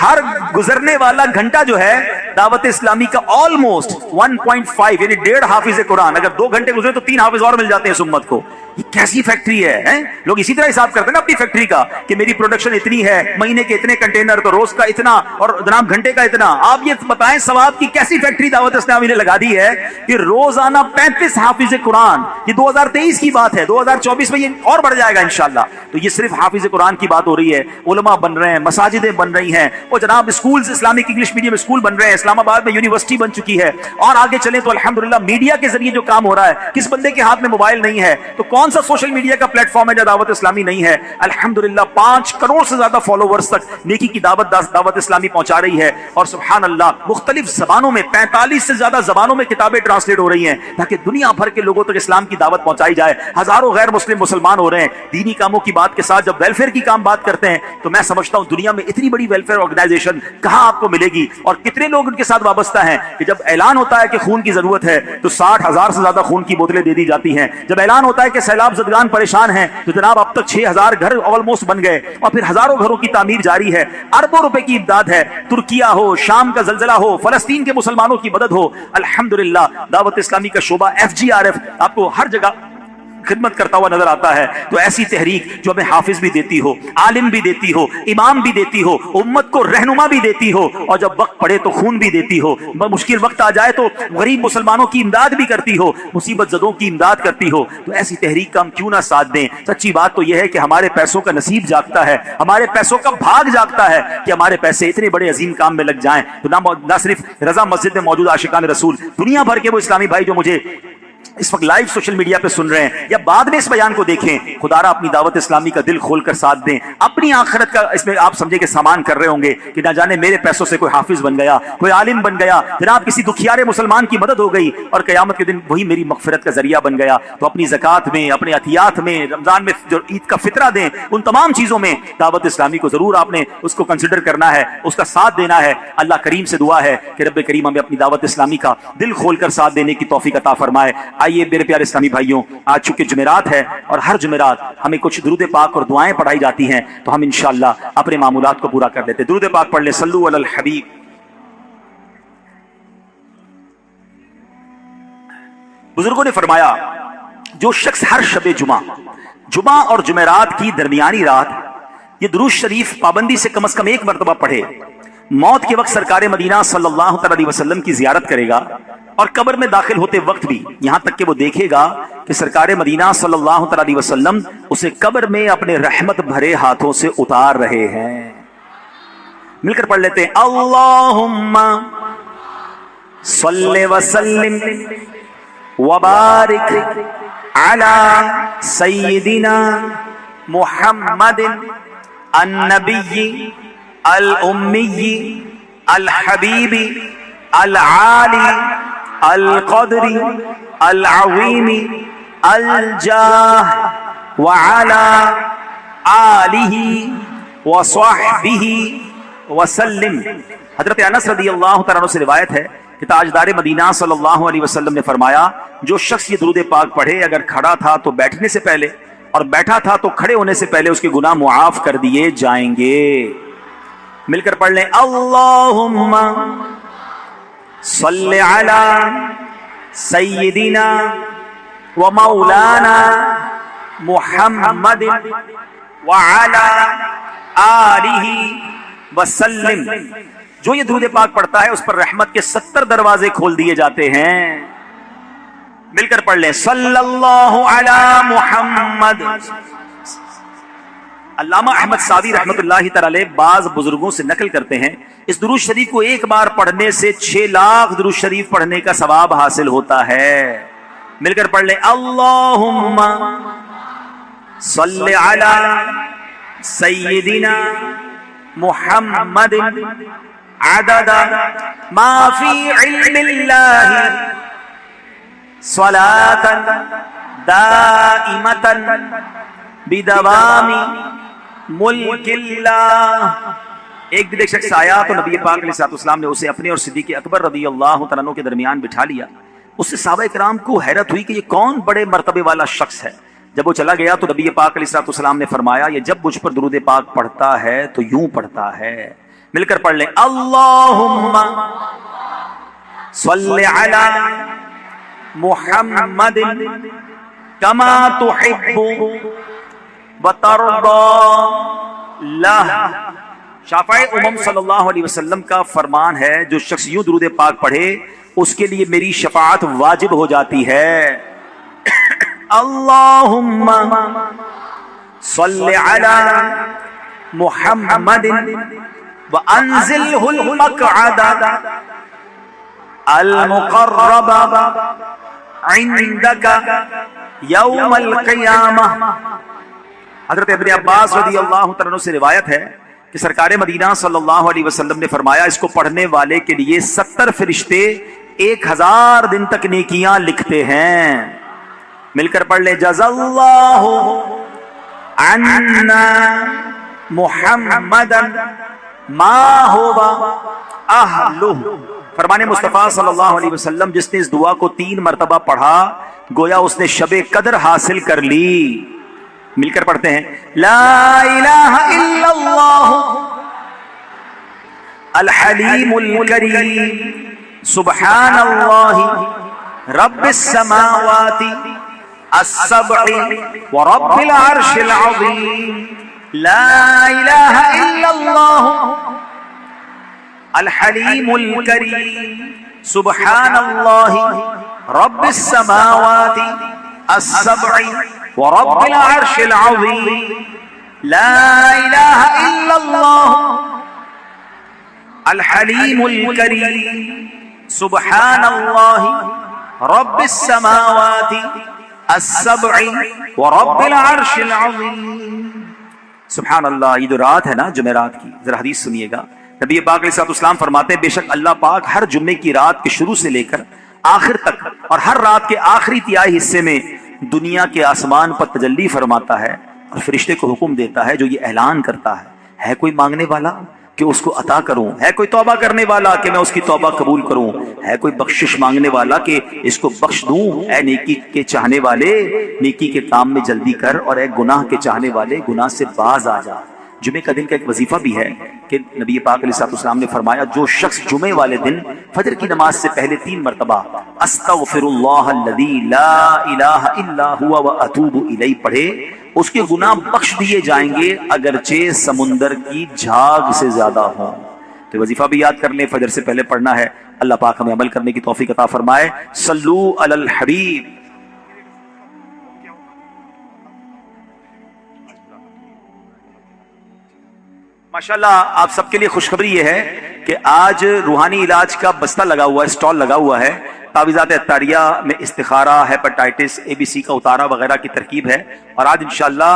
ہر گزرنے والا گھنٹہ جو ہے دعوت اسلامی کا آلموسٹ 1.5 یعنی 1.5 حافظ قرآن. اگر 2 گھنٹے گزرے تو 3 حافظ اور مل جاتے ہیں اس امت کو. یہ کیسی فیکٹری ہے. لوگ اسی طرح حساب کرتے ہیں نا اپنی فیکٹری کا کہ میری پروڈکشن اتنی ہے, مہینے کے اتنے کنٹینر, تو روز کا اتنا, اور جناب گھنٹے کا اتنا. آپ یہ بتائیں ثواب کی کیسی فیکٹری دعوت اسلامی نے لگا دی ہے کہ روزانہ 35 حافظ قرآن. یہ 2023 کی بات ہے, 2024 میں یہ اور بڑھ جائے گا انشاءاللہ. تو یہ صرف حافظ قرآن کی بات ہو رہی ہے. علماء بن رہے ہیں, مساجدیں بن رہی ہیں, اور جناب schools Islamic English medium school بن رہے ہیں. اسلام آباد میں یونیورسٹی بن چکی ہے. اور آگے چلیں تو الحمدللہ میڈیا کے ذریعے جو کام ہو رہا ہے, کس بندے کے ہاتھ میں موبائل نہیں ہے تو کون سا سوشل میڈیا کا پلیٹ فارم ہے جو دعوت اسلامی نہیں ہے. الحمدللہ 5 کروڑ سے زیادہ فالوورز تک نیکی کی دعوت اسلامی پہنچا رہی ہے. اور سبحان اللہ مختلف زبانوں میں 45 سے زیادہ زبانوں میں کتابیں ٹرانسلیٹ ہو رہی ہیں تاکہ دنیا بھر کے لوگوں تک اسلام کی دعوت پہنچائی جائے. ہزاروں غیر مسلم مسلمان ہو رہے ہیں. دینی کاموں کی بات کے ساتھ جب ویلفیئر کی کام بات کرتے ہیں تو میں سمجھتا ہوں دنیا میں اتنی بڑی ویلفیئر آرگنائزیشن کہاں آپ کو ملے گی, اور کتنے لوگ ان کے ساتھ وابستہ ہیں کہ جب اعلان ہوتا ہے کہ خون کی ضرورت ہے تو 60,000 سے زیادہ خون کی بوتلیں دے دی جاتی ہیں. جب اعلان ہوتا ہے کہ سیلاب زدگان پریشان ہیں تو جناب اب تک 6,000 گھر آلموسٹ بن گئے, اور پھر ہزاروں گھروں کی تعمیر جاری ہے. اربوں روپے کی امداد ہے. ترکیہ ہو, شام کا زلزلہ ہو, فلسطین کے مسلمانوں کی مدد ہو. الحمدللہ دعوت اسلامی کا شعبہ FGRF آپ کو ہر جگہ خدمت کرتا ہوا نظر آتا ہے. تو ایسی تحریک جو ہمیں حافظ بھی دیتی ہو, عالم بھی دیتی ہو, امام بھی دیتی ہو, امت کو رہنما بھی دیتی ہو, اور جب وقت پڑے تو خون بھی دیتی ہو, مشکل وقت آ جائے تو غریب مسلمانوں کی امداد بھی کرتی ہو, مصیبت زدوں کی امداد کرتی ہو, تو ایسی تحریک کا ہم کیوں نہ ساتھ دیں. سچی بات تو یہ ہے کہ ہمارے پیسوں کا نصیب جاگتا ہے, ہمارے پیسوں کا بھاگ جاگتا ہے کہ ہمارے پیسے اتنے بڑے عظیم کام میں لگ جائیں. تو نہ صرف رضا مسجد میں موجود عاشقان رسول, دنیا بھر کے وہ اسلامی بھائی جو مجھے اس وقت لائیو سوشل میڈیا پہ سن رہے ہیں یا بعد میں اس بیان کو دیکھیں, خدا را اپنی دعوت اسلامی کا دل کھول کر ساتھ دیں. اپنی آخرت کا اس میں آپ سمجھے کہ سامان کر رہے ہوں گے کہ نہ جانے میرے پیسوں سے کوئی حافظ بن گیا, کوئی عالم بن گیا, جناب کسی دکھیارے مسلمان کی مدد ہو گئی اور قیامت کے دن وہی میری مغفرت کا ذریعہ بن گیا. تو اپنی زکات میں, اپنے عطیات میں, رمضان میں جو عید کا فطرہ دیں, ان تمام چیزوں میں دعوت اسلامی کو ضرور آپ نے اس کو کنسیڈر کرنا ہے, اس کا ساتھ دینا ہے. اللہ کریم سے دعا ہے کہ رب کریم ہمیں اپنی دعوت اسلامی کا دل کھول کر ساتھ دینے کی توفیق عطا فرمائے. آئیے میرے پیارے اسلامی بھائیوں, آج چونکہ جمعرات ہے اور ہر جمعرات ہمیں کچھ درود پاک اور دعائیں پڑھائی جاتی ہیں, تو ہم انشاءاللہ اپنے معمولات کو پورا کر لیتے. درود پاک پڑھ لیں. صلو علی الحبیب. بزرگوں نے فرمایا جو شخص ہر شب جمعہ اور جمعرات کی درمیانی رات یہ درود شریف پابندی سے کم از کم ایک مرتبہ پڑھے, موت کے وقت سرکار مدینہ صلی اللہ علیہ وسلم کی زیارت کرے گا, اور قبر میں داخل ہوتے وقت بھی یہاں تک کہ وہ دیکھے گا کہ سرکار مدینہ صلی اللہ علیہ وسلم اسے قبر میں اپنے رحمت بھرے ہاتھوں سے اتار رہے ہیں. مل کر پڑھ لیتے ہیں. اللہم صلی وسلم وبارک علی سیدنا محمد النبی الامی الحبیب العالی القدر العظیم الجاہ وعلی آلہ وصحبہ وسلم. حضرت انس رضی اللہ تعالیٰ عنہ سے روایت ہے کہ تاجدار مدینہ صلی اللہ علیہ وسلم نے فرمایا جو شخص یہ درود پاک پڑھے, اگر کھڑا تھا تو بیٹھنے سے پہلے اور بیٹھا تھا تو کھڑے ہونے سے پہلے اس کے گناہ معاف کر دیے جائیں گے. مل کر پڑھ لیں. اللہم صلی علی سیدنا و مولانا محمد وعلی آلہ وسلم. جو یہ درود پاک پڑھتا ہے اس پر رحمت کے 70 دروازے کھول دیے جاتے ہیں. مل کر پڑھ لیں. صلی اللہ علی محمد. علامہ احمد سعدی رحمۃ اللہ تعالی بعض بزرگوں سے نقل کرتے ہیں اس درود شریف کو ایک بار پڑھنے سے 6 لاکھ درود شریف پڑھنے کا ثواب حاصل ہوتا ہے. مل کر پڑھ لیں. اللہم صلی علی سیدنا محمد عدد ما فی علم اللہ صلاۃ دائمۃ بدوام ملک اللہ. ایک دن ایک شخص آیا تو نبی پاک علیہ الصلوۃ والسلام نے اسے اپنے اور صدیق اکبر رضی اللہ تعالیٰ عنہ کے درمیان بٹھا لیا. اس سے صحابہ کرام کو حیرت ہوئی کہ یہ کون بڑے مرتبے والا شخص ہے. جب وہ چلا گیا تو نبی پاک علیہ الصلوۃ والسلام نے فرمایا یہ جب مجھ پر درود پاک پڑھتا ہے تو یوں پڑھتا ہے. مل کر پڑھ لیں. اللہم صلی علی محمد کما تحب وترضى لہ. شافع امم صلی اللہ علیہ وسلم کا فرمان ہے جو شخص یوں درود پاک پڑھے اس کے لیے میری شفاعت واجب ہو جاتی ہے. اللہم صلی علی محمد وانزلہ المقعد المقرب عندک یوم القیامہ. حضرت ابن عباس رضی اللہ تعالیٰ عنہ سے روایت ہے کہ سرکار مدینہ صلی اللہ علیہ وسلم نے فرمایا اس کو پڑھنے والے کے لیے 70 فرشتے 1000 دن تک نیکیاں لکھتے ہیں. مل کر پڑھ لیں. جزا اللہ عنا محمدا ما ہوا اہلہ. فرمان مصطفیٰ صلی اللہ علیہ وسلم جس نے اس دعا کو 3 مرتبہ پڑھا گویا اس نے شب قدر حاصل کر لی. مل کر پڑھتے ہیں. لا الہ الا اللہ الحلیم الکریم سبحان اللہ رب السماوات السبع ورب العرش العظیم لا الہ الا اللہ الحلیم الکریم سبحان اللہ رب السماوات السبع ورب العرش العظیم لا الہ الا اللہ الحلیم الکریم سبحان اللہ رب السماوات السبع ورب العرش العظیم. سبحان اللہ. یہ جو رات ہے نا جمعرات کی، ذرا حدیث سنیے گا. نبی پاک علیہ الصلوۃ والسلام فرماتے ہیں بے شک اللہ پاک ہر جمعے کی رات کے شروع سے لے کر آخر تک اور ہر رات کے آخری تہائی حصے میں دنیا کے آسمان پر تجلی فرماتا ہے اور فرشتے کو حکم دیتا ہے جو یہ اعلان کرتا ہے کوئی مانگنے والا کہ اس کو عطا کروں، ہے کوئی توبہ کرنے والا کہ میں اس کی توبہ قبول کروں، ہے کوئی بخشش مانگنے والا کہ اس کو بخش دوں، اے نیکی کے چاہنے والے نیکی کے کام میں جلدی کر، اور اے گناہ کے چاہنے والے گناہ سے باز آ جا. جمعے کا دن کا ایک وظیفہ بھی ہے کہ نبی پاک علیہ السلام نے فرمایا جو شخص جمعے والے دن فجر کی نماز سے پہلے 3 مرتبہ استغفر اللہ الذی لا الہ الا هو واتوب الیہ پڑھے اس کے گناہ بخش دیے جائیں گے اگرچہ سمندر کی جھاگ سے زیادہ ہوں. تو وظیفہ بھی یاد کر لیں، فجر سے پہلے پڑھنا ہے. اللہ پاک ہمیں عمل کرنے کی توفیق عطا فرمائے. صلو علی الحبیب. ماشاءاللہ آپ سب کے لیے خوشخبری یہ ہے کہ آج روحانی علاج کا بستہ لگا ہوا ہے، اسٹال لگا ہوا ہے. تعویذات عطاریہ میں استخارہ، ہیپاٹائٹس، ABC کا اتارا وغیرہ کی ترکیب ہے. اور آج انشاءاللہ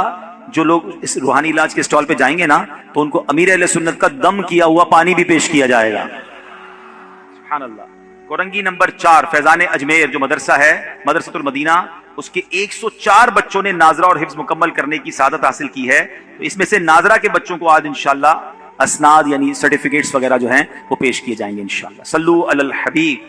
جو لوگ اس روحانی علاج کے اسٹال پہ جائیں گے نا تو ان کو امیر اہل سنت کا دم کیا ہوا پانی بھی پیش کیا جائے گا. سبحان اللہ. کورنگی نمبر 4 فیضان اجمیر جو مدرسہ ہے مدرسۃ المدینہ، اس کے 104 بچوں نے ناظرہ اور حفظ مکمل کرنے کی سعادت حاصل کی ہے. تو اس میں سے ناظرہ کے بچوں کو آج انشاءاللہ اسناد یعنی سرٹیفکیٹس وغیرہ جو ہیں وہ پیش کیے جائیں گے انشاءاللہ. صلو علی الحبیب.